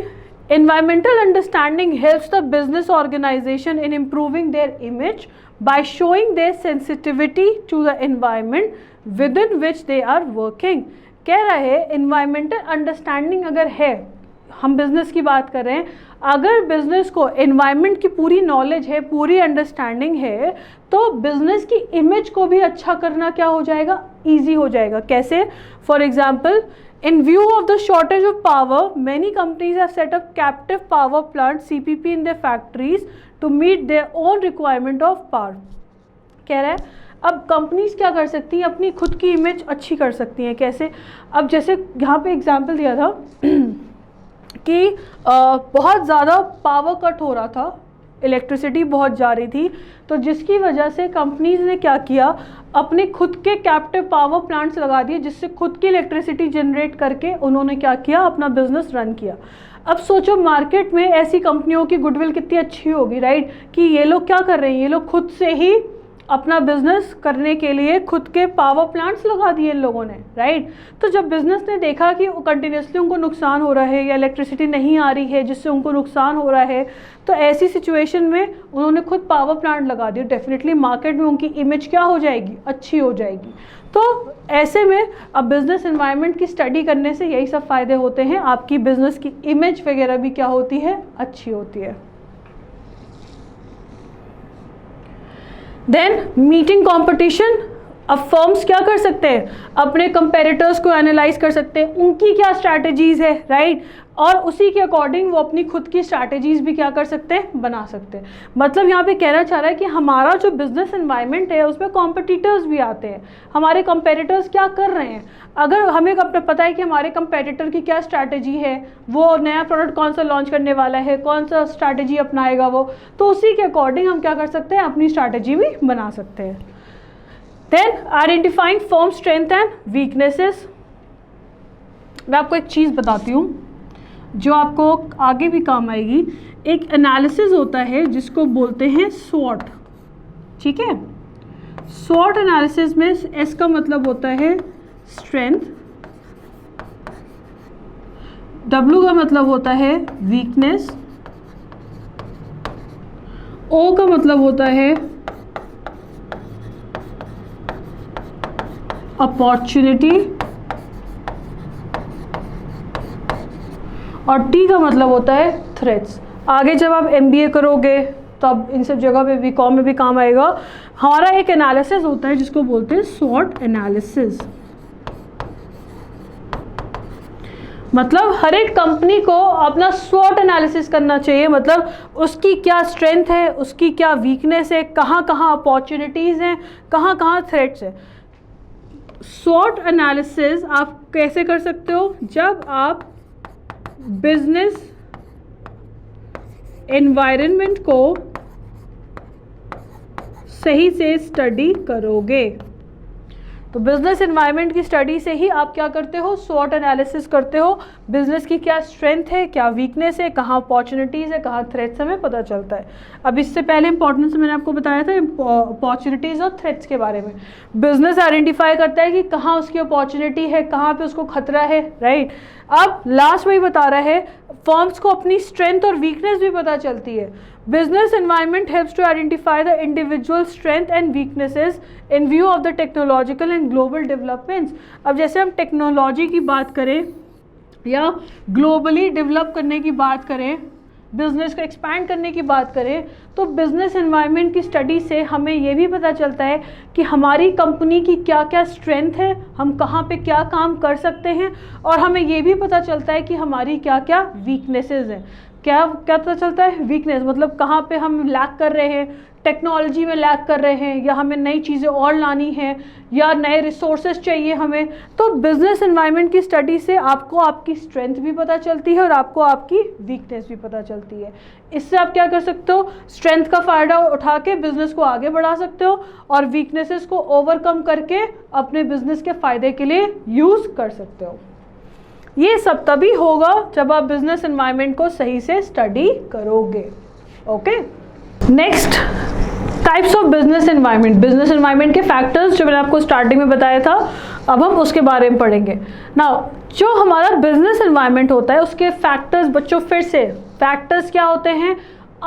Environmental understanding helps the business organization in improving their image by showing their sensitivity to the environment within which they are working. कह रहा है environmental understanding अगर है, हम बिजनेस की बात कर रहे हैं, अगर बिजनेस को एनवायरनमेंट की पूरी नॉलेज है, पूरी अंडरस्टैंडिंग है, तो बिजनेस की इमेज को भी अच्छा करना क्या हो जाएगा, ईजी हो जाएगा। कैसे? For example, in view of the shortage of power, many companies have set up captive power plant CPP in their factories to meet their own requirement of power. कह रहा है अब कंपनीज क्या कर सकती हैं, अपनी खुद की इमेज अच्छी कर सकती हैं। कैसे? अब जैसे यहाँ पे एग्जांपल दिया था कि बहुत ज़्यादा पावर कट हो रहा था, इलेक्ट्रिसिटी बहुत जा रही थी, तो जिसकी वजह से कंपनीज ने क्या किया, अपने खुद के कैप्टिव पावर प्लांट्स लगा दिए, जिससे खुद की इलेक्ट्रिसिटी जनरेट करके उन्होंने क्या किया, अपना बिजनेस रन किया। अब सोचो मार्केट में ऐसी कंपनियों की गुडविल कितनी अच्छी होगी, राइट, कि ये लोग क्या कर रहे हैं, ये लोग खुद से ही अपना बिजनेस करने के लिए खुद के पावर प्लांट्स लगा दिए इन लोगों ने, राइट। तो जब बिजनेस ने देखा कि कंटिन्यूसली उनको नुकसान हो रहा है या इलेक्ट्रिसिटी नहीं आ रही है जिससे उनको नुकसान हो रहा है, तो ऐसी सिचुएशन में उन्होंने खुद पावर प्लांट लगा दिए। डेफिनेटली मार्केट में उनकी इमेज क्या हो जाएगी, अच्छी हो जाएगी। तो ऐसे में अब बिजनेस एनवायरनमेंट की स्टडी करने से यही सब फ़ायदे होते हैं, आपकी बिजनेस की इमेज वगैरह भी क्या होती है, अच्छी होती है। Then meeting competition. अब फर्म्स क्या कर सकते हैं, अपने कंपेरेटर्स को एनालाइज कर सकते हैं, उनकी क्या स्ट्रैटेजीज है, राइट, और उसी के अकॉर्डिंग वो अपनी खुद की स्ट्रैटेजीज भी क्या कर सकते हैं, बना सकते हैं। मतलब यहाँ पे कहना चाह रहा है कि हमारा जो बिजनेस एनवायरनमेंट है उसमें कॉम्पिटिटर्स भी आते हैं, हमारे कंपेरेटर्स क्या कर रहे हैं। अगर हमें अपना पता है कि हमारे कंपेटिटर की क्या स्ट्रैटेजी है, वो नया प्रोडक्ट कौन सा लॉन्च करने वाला है, कौन सा स्ट्रैटेजी अपनाएगा वो, तो उसी के अकॉर्डिंग हम क्या कर सकते हैं, अपनी स्ट्रैटेजी भी बना सकते हैं। Then identifying firm strength and weaknesses. मैं आपको एक चीज़ बताती हूँ जो आपको आगे भी काम आएगी। एक एनालिसिस होता है जिसको बोलते हैं स्वॉट, ठीक है। स्वॉट एनालिसिस में एस का मतलब होता है स्ट्रेंथ, डब्ल्यू का मतलब होता है वीकनेस, ओ का मतलब होता है अपॉर्चुनिटी, और टी का मतलब होता है थ्रेट्स। आगे जब आप एमबीए करोगे तब इन सब जगह पे बीकॉम में भी काम आएगा। हमारा एक एनालिसिस होता है जिसको बोलते हैं स्वॉट एनालिसिस। मतलब हर एक कंपनी को अपना स्वॉट एनालिसिस करना चाहिए, मतलब उसकी क्या स्ट्रेंथ है, उसकी क्या वीकनेस है, कहाँ कहाँ अपॉर्चुनिटीज़ हैं, कहाँ कहाँ थ्रेट्स है। स्वॉट एनालिसिस आप कैसे कर सकते हो, जब आप बिजनेस एनवायरनमेंट को सही से स्टडी करोगे। तो बिजनेस एनवायरनमेंट की स्टडी से ही आप क्या करते हो, स्वॉट एनालिसिस करते हो, बिजनेस की क्या स्ट्रेंथ है, क्या वीकनेस है, कहाँ अपॉर्चुनिटीज़ है, कहाँ थ्रेट्स, हमें पता चलता है। अब इससे पहले इंपॉर्टेंस मैंने आपको बताया था अपॉर्चुनिटीज़ और थ्रेट्स के बारे में। बिजनेस आइडेंटिफाई करता है कि कहाँ उसकी अपॉर्चुनिटी है, कहाँ पे उसको खतरा है, राइट। अब लास्ट में ही बता रहा है फर्म्स को अपनी स्ट्रेंथ और वीकनेस भी पता चलती है। Business environment helps to identify the individual strength and weaknesses in view of the technological and global developments. अब जैसे हम टेक्नोलॉजी की बात करें या ग्लोबली डेवलप करने की बात करें, बिजनेस को एक्सपैंड करने की बात करें, तो बिजनेस एनवायरनमेंट की स्टडी से हमें ये भी पता चलता है कि हमारी कंपनी की क्या क्या स्ट्रेंथ है, हम कहाँ पे क्या काम कर सकते हैं, और हमें ये भी पता चलता है कि हमारी क्या क्या वीकनेसेस हैं। क्या क्या पता चलता है, वीकनेस मतलब कहाँ पे हम लैक कर रहे हैं, टेक्नोलॉजी में लैग कर रहे हैं, या हमें नई चीज़ें और लानी है, या नए रिसोर्सेज चाहिए हमें, तो बिजनेस एनवायरनमेंट की स्टडी से आपको आपकी स्ट्रेंथ भी पता चलती है और आपको आपकी वीकनेस भी पता चलती है। इससे आप क्या कर सकते हो, स्ट्रेंथ का फ़ायदा उठा के बिजनेस को आगे बढ़ा सकते हो और वीकनेसेस को ओवरकम करके अपने बिजनेस के फ़ायदे के लिए यूज़ कर सकते हो। ये सब तभी होगा जब आप बिजनेस एनवायरनमेंट को सही से स्टडी करोगे। Okay, next types of business environment. Business environment के फैक्टर्स जो मैंने आपको स्टार्टिंग में बताया था, अब हम उसके बारे में पढ़ेंगे। नाउ जो हमारा बिजनेस एनवायरनमेंट होता है उसके फैक्टर्स, बच्चों फिर से फैक्टर्स क्या होते हैं,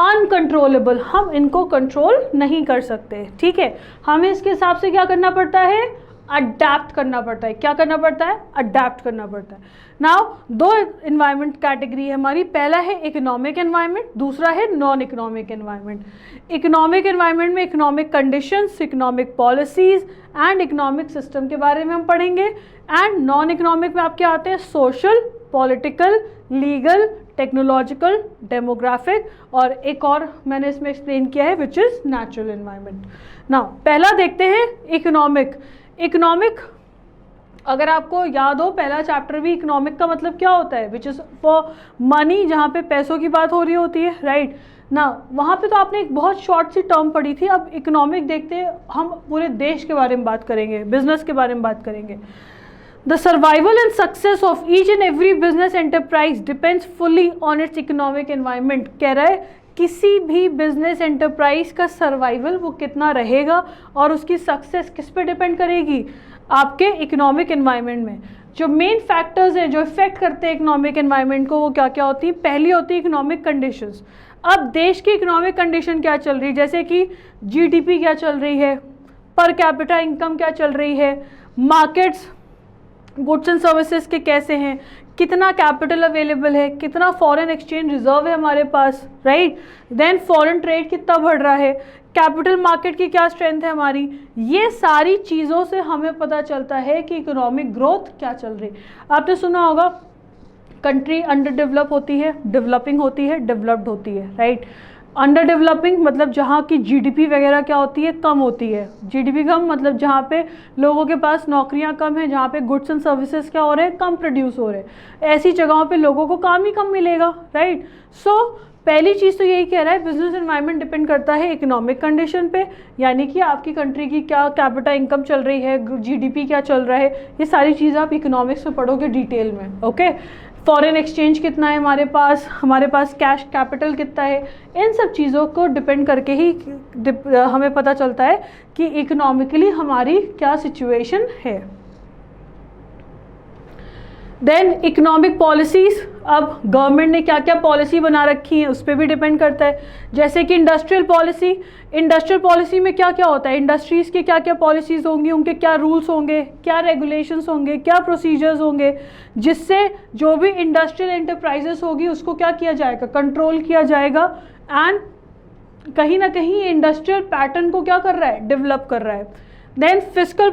अनकंट्रोलेबल, हम इनको कंट्रोल नहीं कर सकते, ठीक है। हमें इसके हिसाब से क्या करना पड़ता है, अडेप्ट करना पड़ता है। क्या करना पड़ता है, अडेप्ट करना पड़ता है। नाउ दो इन्वायरमेंट कैटेगरी है हमारी, पहला है इकोनॉमिक एनवायरनमेंट, दूसरा है non economic environment. Economic environment में economic conditions, economic policies and economic system के बारे में हम पढ़ेंगे। एंड नॉन इकोनॉमिक में आपके आते हैं social, political, legal, technological, demographic, और एक और मैंने इसमें एक्सप्लेन किया है which is natural environment. Now पहला देखते हैं इकोनॉमिक। इकोनॉमिक अगर आपको याद हो, पहला चैप्टर भी इकोनॉमिक का मतलब क्या होता है, विच इज़ फॉर मनी, जहाँ पे पैसों की बात हो रही होती है, राइट ना। वहाँ पे तो आपने एक बहुत शॉर्ट सी टर्म पढ़ी थी। अब इकोनॉमिक देखते हैं, हम पूरे देश के बारे में बात करेंगे, बिजनेस के बारे में बात करेंगे। The survival and success of each and every business enterprise depends fully on it's economic environment. कह रहा है किसी भी बिजनेस एंटरप्राइज का सर्वाइवल वो कितना रहेगा और उसकी सक्सेस किस पे डिपेंड करेगी, आपके इकोनॉमिक एनवायरनमेंट में। जो मेन फैक्टर्स हैं जो इफेक्ट करते हैं इकोनॉमिक एनवायरनमेंट को, वो क्या क्या होती है। पहली होती है इकोनॉमिक कंडीशंस। अब देश की इकोनॉमिक कंडीशन क्या चल रही है, जैसे कि जीडीपी क्या चल रही है, पर कैपिटा इनकम क्या चल रही है, मार्केट्स गुड्स एंड सर्विसेज के कैसे हैं, कितना कैपिटल अवेलेबल है, कितना फॉरेन एक्सचेंज रिजर्व है हमारे पास, राइट। देन फॉरेन ट्रेड कितना बढ़ रहा है, कैपिटल मार्केट की क्या स्ट्रेंथ है हमारी। ये सारी चीज़ों से हमें पता चलता है कि इकोनॉमिक ग्रोथ क्या चल रही है। आपने सुना होगा कंट्री अंडर डेवलप होती है, डेवलपिंग होती है, डेवलप्ड होती है, राइट। अंडर डेवलपिंग मतलब जहाँ की जीडीपी वगैरह क्या होती है, कम होती है। जीडीपी कम मतलब जहाँ पे लोगों के पास नौकरियाँ कम हैं, जहाँ पे गुड्स एंड सर्विसेज क्या हो रहे हैं, कम प्रोड्यूस हो रहे हैं। ऐसी जगहों पे लोगों को काम ही कम मिलेगा, राइट। सो पहली चीज़ तो यही कह रहा है, बिजनेस एनवायरनमेंट डिपेंड करता है इकोनॉमिक कंडीशन पे, यानी कि आपकी कंट्री की क्या कैपिटा इनकम चल रही है, जीडीपी क्या चल रहा है। ये सारी चीज़ें आप इकोनॉमिक्स में पढ़ोगे डिटेल में, ओके। फॉरेन एक्सचेंज कितना है हमारे पास कैश कैपिटल कितना है, इन सब चीज़ों को डिपेंड करके ही हमें पता चलता है कि इकोनॉमिकली हमारी क्या सिचुएशन है। देन इकोनॉमिक पॉलिसीज़, अब गवर्नमेंट ने क्या क्या पॉलिसी बना रखी है उस पर भी डिपेंड करता है। जैसे कि इंडस्ट्रियल पॉलिसी में क्या क्या होता है, इंडस्ट्रीज़ के क्या क्या पॉलिसीज़ होंगी, उनके क्या रूल्स होंगे, क्या रेगुलेशंस होंगे, क्या प्रोसीजर्स होंगे, जिससे जो भी इंडस्ट्रियल एंटरप्राइजेस होगी उसको क्या किया जाएगा, कंट्रोल किया जाएगा। एंड कहीं ना कहीं इंडस्ट्रियल पैटर्न को क्या कर रहा है, डेवलप कर रहा है। देन फिस्कल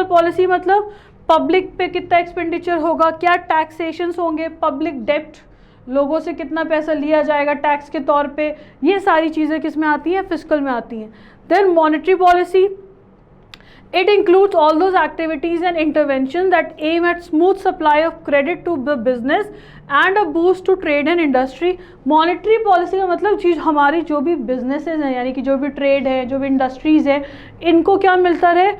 पॉलिसी मतलब पब्लिक पे कितना एक्सपेंडिचर होगा, क्या टैक्सेशंस होंगे, पब्लिक डेप्ट, लोगों से कितना पैसा लिया जाएगा टैक्स के तौर पे, ये सारी चीज़ें किस में आती हैं, फिस्कल में आती हैं। Then monetary policy, it includes all those activities and intervention that aim at smooth supply of credit to the business and a boost to trade and industry. Monetary policy का मतलब चीज़ हमारी जो भी बिजनेसेस हैं, यानी कि जो भी ट्रेड है, जो भी इंडस्ट्रीज़ है, इनको क्या मिलता रहे,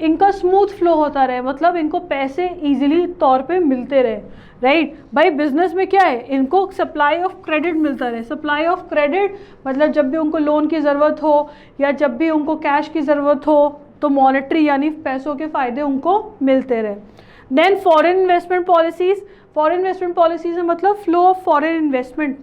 इनका स्मूथ फ्लो होता रहे, मतलब इनको पैसे इजीली तौर पे मिलते रहे, राइट। भाई बिजनेस में क्या है, इनको सप्लाई ऑफ क्रेडिट मिलता रहे। सप्लाई ऑफ क्रेडिट मतलब जब भी उनको लोन की ज़रूरत हो या जब भी उनको कैश की ज़रूरत हो तो मॉनेटरी यानी पैसों के फ़ायदे उनको मिलते रहे। देन फॉरेन इन्वेस्टमेंट पॉलिसीज़ में मतलब flow of foreign investment,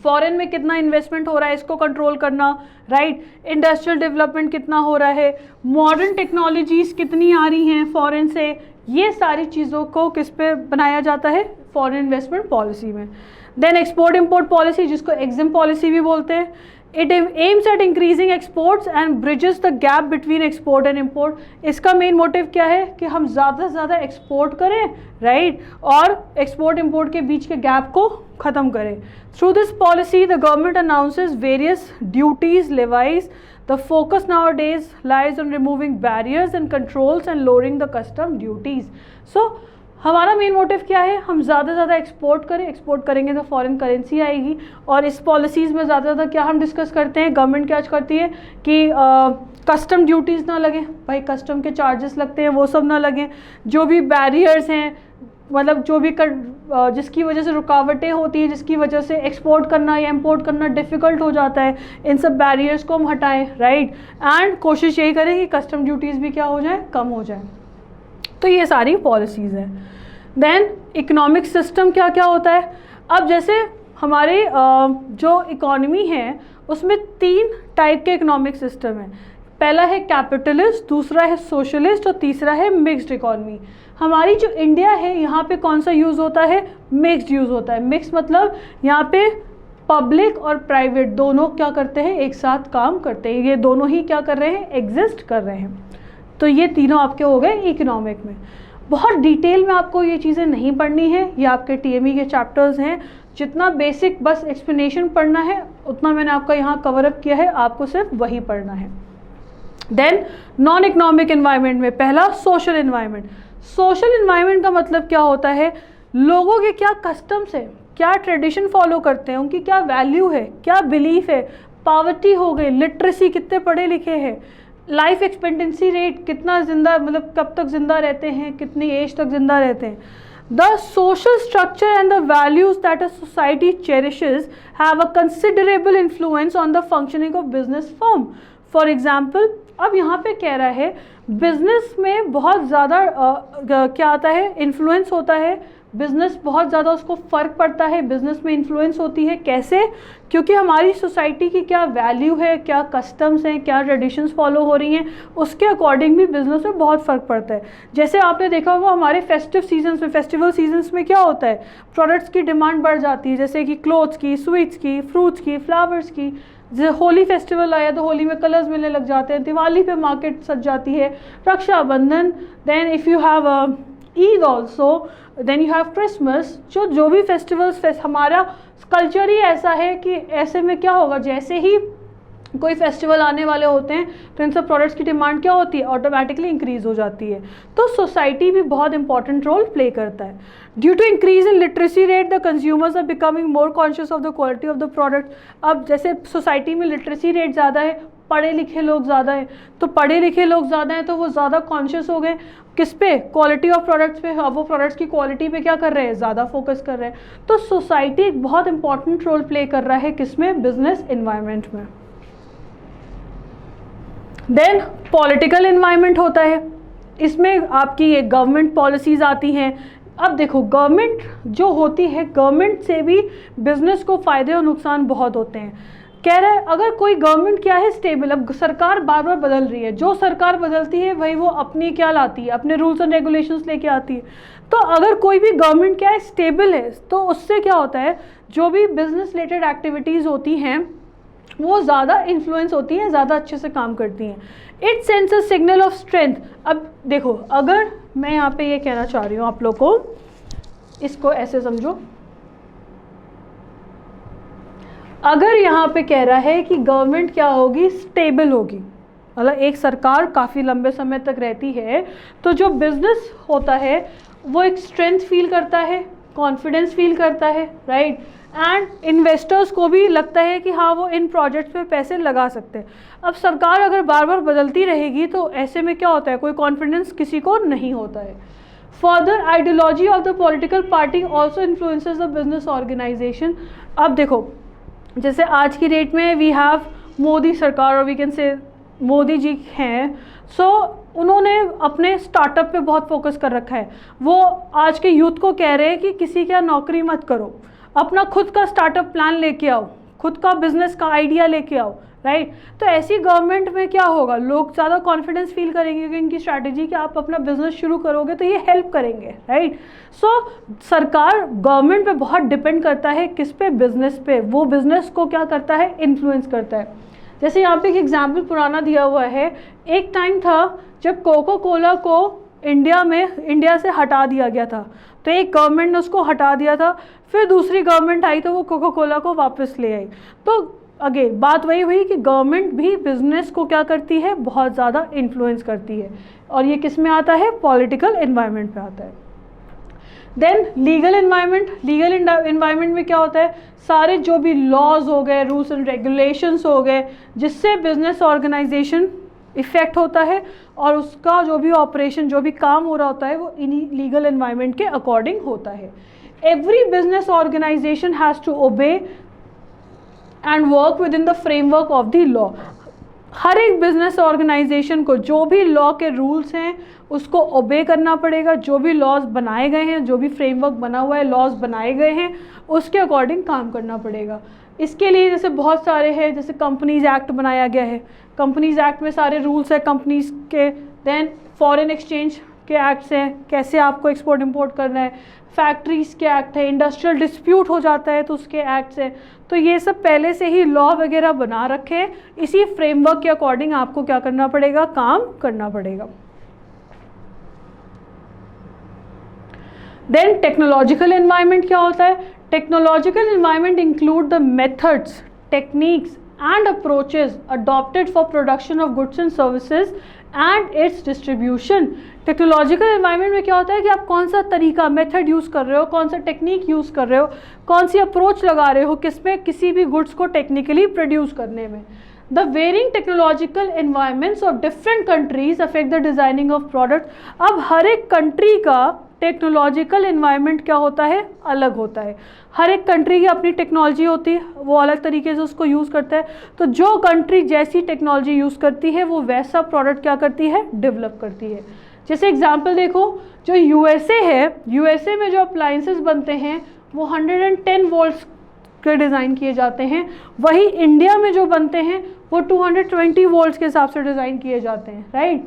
foreign में कितना इन्वेस्टमेंट हो रहा है इसको कंट्रोल करना, राइट। इंडस्ट्रियल डेवलपमेंट कितना हो रहा है, मॉडर्न टेक्नोलॉजीज़ कितनी आ रही हैं फॉरेन से, ये सारी चीज़ों को किस पे बनाया जाता है, फॉरेन इन्वेस्टमेंट पॉलिसी में। देन एक्सपोर्ट इंपोर्ट पॉलिसी, जिसको एग्जिम पॉलिसी भी बोलते हैं, it aims at increasing exports and bridges the gap between export and import. इसका मेन मोटिव क्या है कि हम ज़्यादा से ज़्यादा एक्सपोर्ट करें, राइट, और एक्सपोर्ट इम्पोर्ट के बीच के गैप को ख़त्म करें. Through this policy the government announces various duties levies. The focus nowadays lies on removing barriers and controls and lowering the custom duties. So हमारा मेन मोटिव क्या है, हम ज़्यादा से ज़्यादा एक्सपोर्ट करें, एक्सपोर्ट करेंगे तो फॉरेन करेंसी आएगी. और इस पॉलिसीज़ में ज़्यादा से ज़्यादा क्या हम डिस्कस करते हैं, गवर्नमेंट क्या करती है कि कस्टम ड्यूटीज़ ना लगें, भाई कस्टम के चार्जेस लगते हैं वो सब ना लगें. जो भी बैरियर्स हैं, मतलब जो भी जिसकी वजह से रुकावटें होती हैं, जिसकी वजह से एक्सपोर्ट करना या इंपोर्ट करना डिफ़िकल्ट हो जाता है, इन सब बैरियर्स को हम हटाएं, राइट. एंड कोशिश यही करें कि कस्टम ड्यूटीज़ भी क्या हो जाए, कम हो जाए. तो ये सारी पॉलिसीज़ हैं. देन इकोनॉमिक सिस्टम क्या क्या होता है. अब जैसे हमारे जो इकॉनमी है उसमें 3 टाइप के इकोनॉमिक सिस्टम है. पहला है कैपिटलिस्ट, दूसरा है सोशलिस्ट और तीसरा है मिक्स्ड इकॉनमी. हमारी जो इंडिया है यहाँ पे कौन सा यूज़ होता है, मिक्स्ड यूज़ होता है. मिक्स मतलब यहाँ पे पब्लिक और प्राइवेट दोनों क्या करते हैं, एक साथ काम करते हैं. ये दोनों ही क्या कर रहे हैं, एग्जिस्ट कर रहे हैं. तो ये तीनों आपके हो गए इकोनॉमिक में. बहुत डिटेल में आपको ये चीज़ें नहीं पढ़नी है, ये आपके टीएमई के चैप्टर्स हैं. जितना बेसिक बस एक्सप्लेनेशन पढ़ना है उतना मैंने आपका यहाँ कवर अप किया है, आपको सिर्फ वही पढ़ना है. देन नॉन इकोनॉमिक एनवायरनमेंट में पहला सोशल एनवायरनमेंट. सोशल एनवायरनमेंट का मतलब क्या होता है, लोगों के क्या कस्टम्स है, क्या ट्रेडिशन फॉलो करते हैं, उनकी क्या वैल्यू है, क्या बिलीफ है, पावर्टी हो गई, लिटरेसी, कितने पढ़े लिखे हैं, लाइफ एक्सपेक्टेंसी रेट, कितना जिंदा, मतलब कब तक जिंदा रहते हैं, कितनी एज तक जिंदा रहते हैं. The social structure and the values that a society cherishes have a considerable influence on the functioning of business firm. For example, अब यहाँ पे कह रहा है बिजनेस में बहुत ज़्यादा क्या आता है, इन्फ्लुएंस होता है. बिज़नेस बहुत ज़्यादा उसको फ़र्क पड़ता है, बिज़नेस में इन्फ्लुएंस होती है. कैसे, क्योंकि हमारी सोसाइटी की क्या वैल्यू है, क्या कस्टम्स हैं, क्या ट्रेडिशंस फॉलो हो रही हैं, उसके अकॉर्डिंग भी बिज़नेस में बहुत फ़र्क पड़ता है. जैसे आपने देखा होगा हमारे फेस्टिव सीजन्स में, फेस्टिवल सीजन्स में क्या होता है, प्रोडक्ट्स की डिमांड बढ़ जाती है, जैसे कि क्लोथ्स की, स्वीट्स की, फ्रूट्स की, फ्लावर्स की. जैसे होली फेस्टिवल आया तो होली में कलर्स मिलने लग जाते हैं, दिवाली पे मार्केट सज जाती है, Rakshabandhan, then if you have Eid also, then you have Christmas. जो भी फेस्टिवल्स, हमारा कल्चर ही ऐसा है कि ऐसे में क्या होगा, जैसे ही कोई फेस्टिवल आने वाले होते हैं तो इन सब प्रोडक्ट्स की डिमांड क्या होती है, ऑटोमेटिकली इंक्रीज़ हो जाती है. तो सोसाइटी भी बहुत इंपॉर्टेंट रोल प्ले करता है. Due to increase in literacy rate the consumers are becoming more conscious of the quality of the product. अब जैसे सोसाइटी में लिटरेसी रेट ज़्यादा है, पढ़े लिखे लोग ज़्यादा हैं, तो पढ़े लिखे लोग ज़्यादा हैं तो वो ज़्यादा कॉन्शियस हो गए किस पे, क्वालिटी ऑफ प्रोडक्ट्स पे. अब वो प्रोडक्ट्स की क्वालिटी पे क्या कर रहे हैं, ज़्यादा फोकस कर रहे हैं. तो सोसाइटी एक बहुत इंपॉर्टेंट रोल प्ले कर रहा है किसमें, बिजनेस इन्वायरमेंट में. देन पॉलिटिकल इन्वायरमेंट होता है. इसमें आपकी ये गवर्नमेंट पॉलिसीज़ आती हैं. अब देखो गवर्नमेंट जो होती है, गवर्नमेंट से भी बिजनेस को फ़ायदे और नुकसान बहुत होते हैं. कह रहा है अगर कोई गवर्नमेंट क्या है, स्टेबल. अब सरकार बार बार बदल रही है, जो सरकार बदलती है वही वो अपनी क्या लाती है, अपने रूल्स एंड रेगुलेशंस लेके आती है. तो अगर कोई भी गवर्नमेंट क्या है, स्टेबल है, तो उससे क्या होता है, जो भी बिजनेस रिलेटेड एक्टिविटीज़ होती हैं वो ज़्यादा इन्फ्लुएंस होती हैं, ज़्यादा अच्छे से काम करती हैं. It sends a signal of strength. अब देखो, अगर मैं यहाँ पे ये कहना चाह रही हूँ आप लोग को, इसको ऐसे समझो, अगर यहाँ पे कह रहा है कि गवर्नमेंट क्या होगी, स्टेबल होगी, मतलब एक सरकार काफ़ी लंबे समय तक रहती है, तो जो बिजनेस होता है वो एक स्ट्रेंथ फील करता है, कॉन्फिडेंस फील करता है, राइट. एंड इन्वेस्टर्स को भी लगता है कि हाँ वो इन प्रोजेक्ट्स में पैसे लगा सकते हैं. अब सरकार अगर बार बार बदलती रहेगी तो ऐसे में क्या होता है, कोई कॉन्फिडेंस किसी को नहीं होता है. Further ideology of the political party also influences the business organisation. अब देखो, जैसे आज की डेट में वी हैव मोदी सरकार, और we can say Modi ji हैं, सो उन्होंने अपने स्टार्टअप पे बहुत फोकस कर रखा है. वो आज के यूथ को कह रहे हैं कि किसी का नौकरी मत करो, अपना खुद का स्टार्टअप प्लान लेके आओ, खुद का बिजनेस का आइडिया लेके आओ, राइट। तो ऐसी गवर्नमेंट में क्या होगा, लोग ज़्यादा कॉन्फिडेंस फील करेंगे क्योंकि इनकी स्ट्रैटेजी कि आप अपना बिजनेस शुरू करोगे तो ये हेल्प करेंगे, राइट। सो सरकार गवर्नमेंट पे बहुत डिपेंड करता है किस पे, बिजनेस पे। वो बिजनेस को क्या करता है, इन्फ्लुएंस करता है। जैसे यहाँ पे एक एग्जाम्पल पुराना दिया हुआ है, एक टाइम था जब कोको कोला को इंडिया से हटा दिया गया था, तो एक गवर्नमेंट ने उसको हटा दिया था, फिर दूसरी गवर्नमेंट आई तो वो कोको कोला को वापस ले आई। तो अगेन बात वही हुई कि गवर्नमेंट भी बिजनेस को क्या करती है, बहुत ज़्यादा इन्फ्लुएंस करती है, और ये किस में आता है, पॉलिटिकल एनवायरनमेंट पे आता है। Then legal environment, legal environment में क्या होता है, सारे जो भी लॉज हो गए, रूल्स एंड रेगुलेशंस हो गए, जिससे बिजनेस ऑर्गेनाइजेशन इफेक्ट होता है, और उसका जो भी ऑपरेशन, जो भी काम हो रहा होता है, वो इन्हीं लीगल एनवायरनमेंट के अकॉर्डिंग होता है। Every business organisation has to obey and work within the framework of the law. हर एक बिजनेस ऑर्गेनाइजेशन को जो भी लॉ के रूल्स हैं उसको ओबे करना पड़ेगा, जो भी लॉज बनाए गए हैं, जो भी फ्रेमवर्क बना हुआ है, लॉज बनाए गए हैं, उसके अकॉर्डिंग काम करना पड़ेगा। इसके लिए जैसे बहुत सारे हैं, जैसे कंपनीज एक्ट बनाया गया है, कंपनीज एक्ट में सारे रूल्स हैं कंपनीज के। देन फॉरेन एक्सचेंज के एक्ट्स हैं, कैसे आपको एक्सपोर्ट इंपोर्ट करना है, फैक्ट्रीज के एक्ट है, इंडस्ट्रियल डिस्प्यूट हो जाता है तो उसके एक्ट्स हैं। तो ये सब पहले से ही लॉ वगैरह बना रखे, इसी फ्रेमवर्क के अकॉर्डिंग आपको क्या करना पड़ेगा, काम करना पड़ेगा। देन टेक्नोलॉजिकल एनवायरनमेंट क्या होता है, technological environment include the methods, techniques and approaches adopted for production of goods and services and its distribution। Technological environment में क्या होता है कि आप कौन सा तरीका, मेथड यूज़ कर रहे हो, कौन सा टेक्निक यूज़ कर रहे हो, कौन सी अप्रोच लगा रहे हो, किसमें किसी भी गुड्स को टेक्निकली प्रोड्यूस करने में। The varying technological environments of different countries affect the designing of product. अब हर एक कंट्री का टेक्नोलॉजिकल एनवायरनमेंट क्या होता है, अलग होता है। हर एक कंट्री की अपनी टेक्नोलॉजी होती है, वो अलग तरीके से उसको यूज़ करता है। तो जो कंट्री जैसी टेक्नोलॉजी यूज़ करती है वो वैसा प्रोडक्ट क्या करती है, डेवलप करती है। जैसे एग्जांपल देखो, जो यूएसए है, यूएसए में जो अप्लाइंसेस बनते हैं वो 110 वोल्ट्स के डिज़ाइन किए जाते हैं, वही इंडिया में जो बनते हैं वो 220 वोल्ट्स के हिसाब से डिज़ाइन किए जाते हैं, राइट।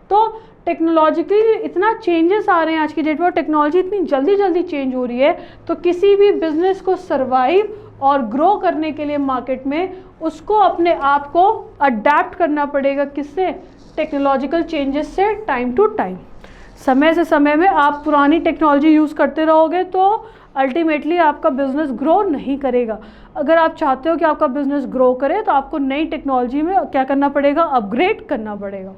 तो टेक्नोलॉजिकली इतना चेंजेस आ रहे हैं आज की डेट में, और टेक्नोलॉजी इतनी जल्दी जल्दी चेंज हो रही है, तो किसी भी बिजनेस को सर्वाइव और ग्रो करने के लिए मार्केट में उसको अपने आप को अडेप्ट करना पड़ेगा, किससे, टेक्नोलॉजिकल चेंजेस से, टाइम टू टाइम। समय से समय में आप पुरानी टेक्नोलॉजी यूज़ करते रहोगे तो अल्टीमेटली आपका बिजनेस ग्रो नहीं करेगा। अगर आप चाहते हो कि आपका बिजनेस ग्रो करे तो आपको नई टेक्नोलॉजी में क्या करना पड़ेगा, अपग्रेड करना पड़ेगा।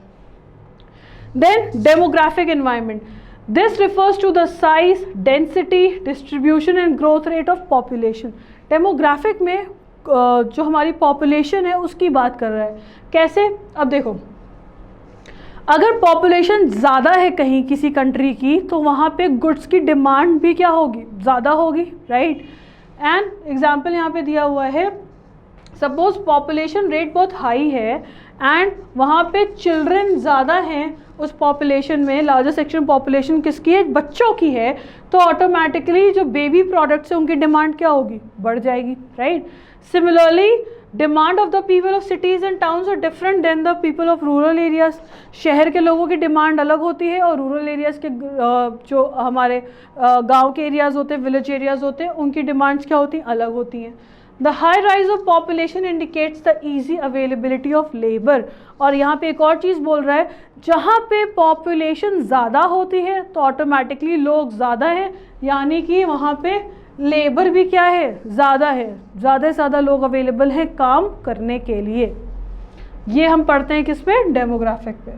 Then demographic environment. This refers to the size, density, distribution and growth rate of population. Demographic में जो हमारी population है उसकी बात कर रहा है। कैसे, अब देखो, अगर population ज़्यादा है कहीं किसी कंट्री की तो वहाँ पे गुड्स की डिमांड भी क्या होगी, ज़्यादा होगी, राइट। एंड एग्जाम्पल यहाँ पे दिया हुआ है, सपोज पॉपुलेशन रेट बहुत हाई है एंड वहाँ पे चिल्ड्रन ज़्यादा हैं उस पॉपुलेशन में, लार्जर सेक्शन पॉपुलेशन किसकी है, बच्चों की है, तो ऑटोमेटिकली जो बेबी प्रोडक्ट्स है उनकी डिमांड क्या होगी, बढ़ जाएगी, right. Similarly demand of the people of cities and towns are different than the people of rural areas. शहर के लोगों की डिमांड अलग होती है और रूरल एरियाज़ के जो हमारे गाँव के एरियाज़ होते हैं, विलेज एरियाज़ होते हैं, उनकी डिमांड्स क्या होती हैं, अलग होती हैं। The high rise of population indicates the easy availability of labor। और यहाँ पे एक और चीज़ बोल रहा है, जहाँ पे population ज़्यादा होती है तो ऑटोमेटिकली लोग ज़्यादा हैं, यानी कि वहाँ पे लेबर भी क्या है, ज़्यादा है, ज़्यादा से ज़्यादा लोग अवेलेबल हैं काम करने के लिए। ये हम पढ़ते हैं किस पे, डेमोग्राफिक पे।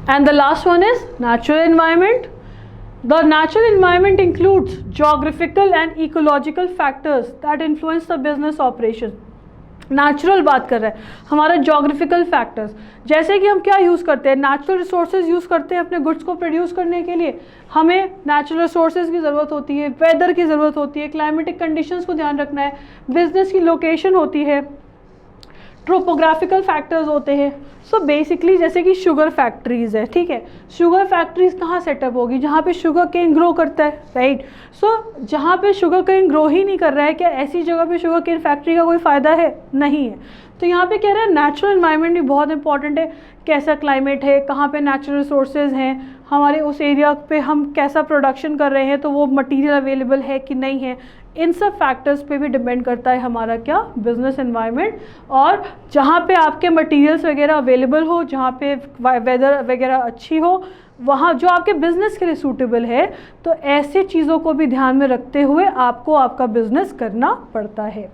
And the last one is natural environment. The natural environment includes geographical and ecological factors that influence the business operation। Natural बात कर रहा है, हमारा जोग्राफिकल फैक्टर्स, जैसे कि हम क्या यूज़ करते हैं, नेचुरल रिसोर्सेज यूज़ करते हैं अपने गुड्स को प्रोड्यूस करने के लिए, हमें नेचुरल रिसोर्सेज की ज़रूरत होती है, वेदर की ज़रूरत होती है, क्लाइमेटिक कंडीशंस को ध्यान रखना है, बिजनेस की लोकेशन होती है, ट्रोपोग्राफिकल फैक्टर्स होते हैं। सो बेसिकली जैसे कि शुगर फैक्ट्रीज है, ठीक है, शुगर फैक्ट्रीज कहाँ सेटअप होगी, जहाँ पे शुगर केन ग्रो करता है, राइट। सो जहाँ पे शुगर केन ग्रो ही नहीं कर रहा है, क्या ऐसी जगह पे शुगर केन फैक्ट्री का कोई फ़ायदा है? नहीं है। तो यहाँ पे कह रहे हैं नेचुरल एनवायरनमेंट भी बहुत इंपॉर्टेंट है, कैसा क्लाइमेट है, कहाँ पे नेचुरल रिसोर्सेज हैं, हमारे उस एरिया पे हम कैसा प्रोडक्शन कर रहे हैं, तो वो मटेरियल अवेलेबल है कि नहीं है, इन सब फैक्टर्स पे भी डिपेंड करता है हमारा क्या, बिजनेस एनवायरनमेंट। और जहाँ पे आपके मटेरियल्स वगैरह अवेलेबल हो, जहाँ पे वेदर वगैरह अच्छी हो, वहाँ जो आपके बिजनेस के लिए सूटेबल है, तो ऐसे चीज़ों को भी ध्यान में रखते हुए आपको आपका बिजनेस करना पड़ता है।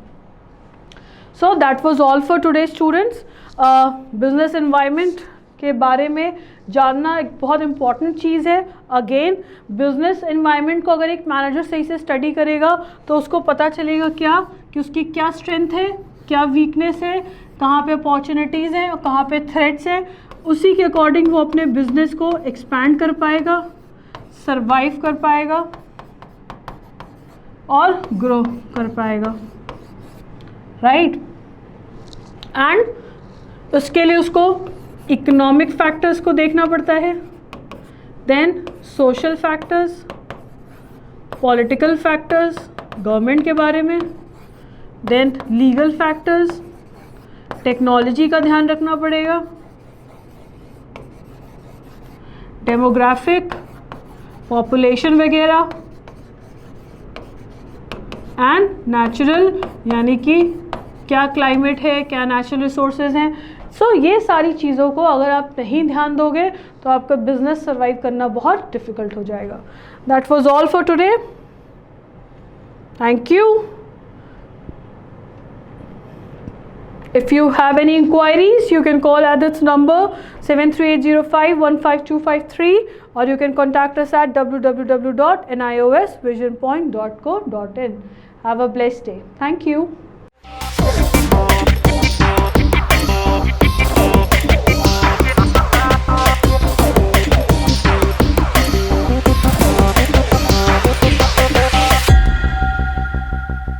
So that was all for today students. Business environment के बारे में जानना एक बहुत इंपॉर्टेंट चीज़ है। अगेन बिजनेस एनवायरनमेंट को अगर एक मैनेजर सही से स्टडी करेगा तो उसको पता चलेगा क्या कि उसकी क्या स्ट्रेंथ है, क्या वीकनेस है, कहाँ पे अपॉर्चुनिटीज़ हैं और कहाँ पे थ्रेट्स हैं। उसी के अकॉर्डिंग वो अपने बिजनेस को एक्सपैंड कर पाएगा, सरवाइव कर पाएगा और ग्रो कर पाएगा, राइट। एंड उसके लिए उसको इकोनॉमिक फैक्टर्स को देखना पड़ता है, then social factors, political factors government के बारे में, देन लीगल फैक्टर्स, टेक्नोलॉजी का ध्यान रखना पड़ेगा, डेमोग्राफिक, पॉपुलेशन वगैरह, एंड नेचुरल यानी कि क्या क्लाइमेट है, क्या नेचुरल रिसोर्सेज हैं। सो ये सारी चीज़ों को अगर आप नहीं ध्यान दोगे तो आपका बिजनेस सर्वाइव करना बहुत डिफ़िकल्ट हो जाएगा। That was all for today, thank you. If you have any inquiries, you can call at this number 73805-15253 or you can contact us at www.niosvisionpoint.co.in. Have a blessed day. Thank you.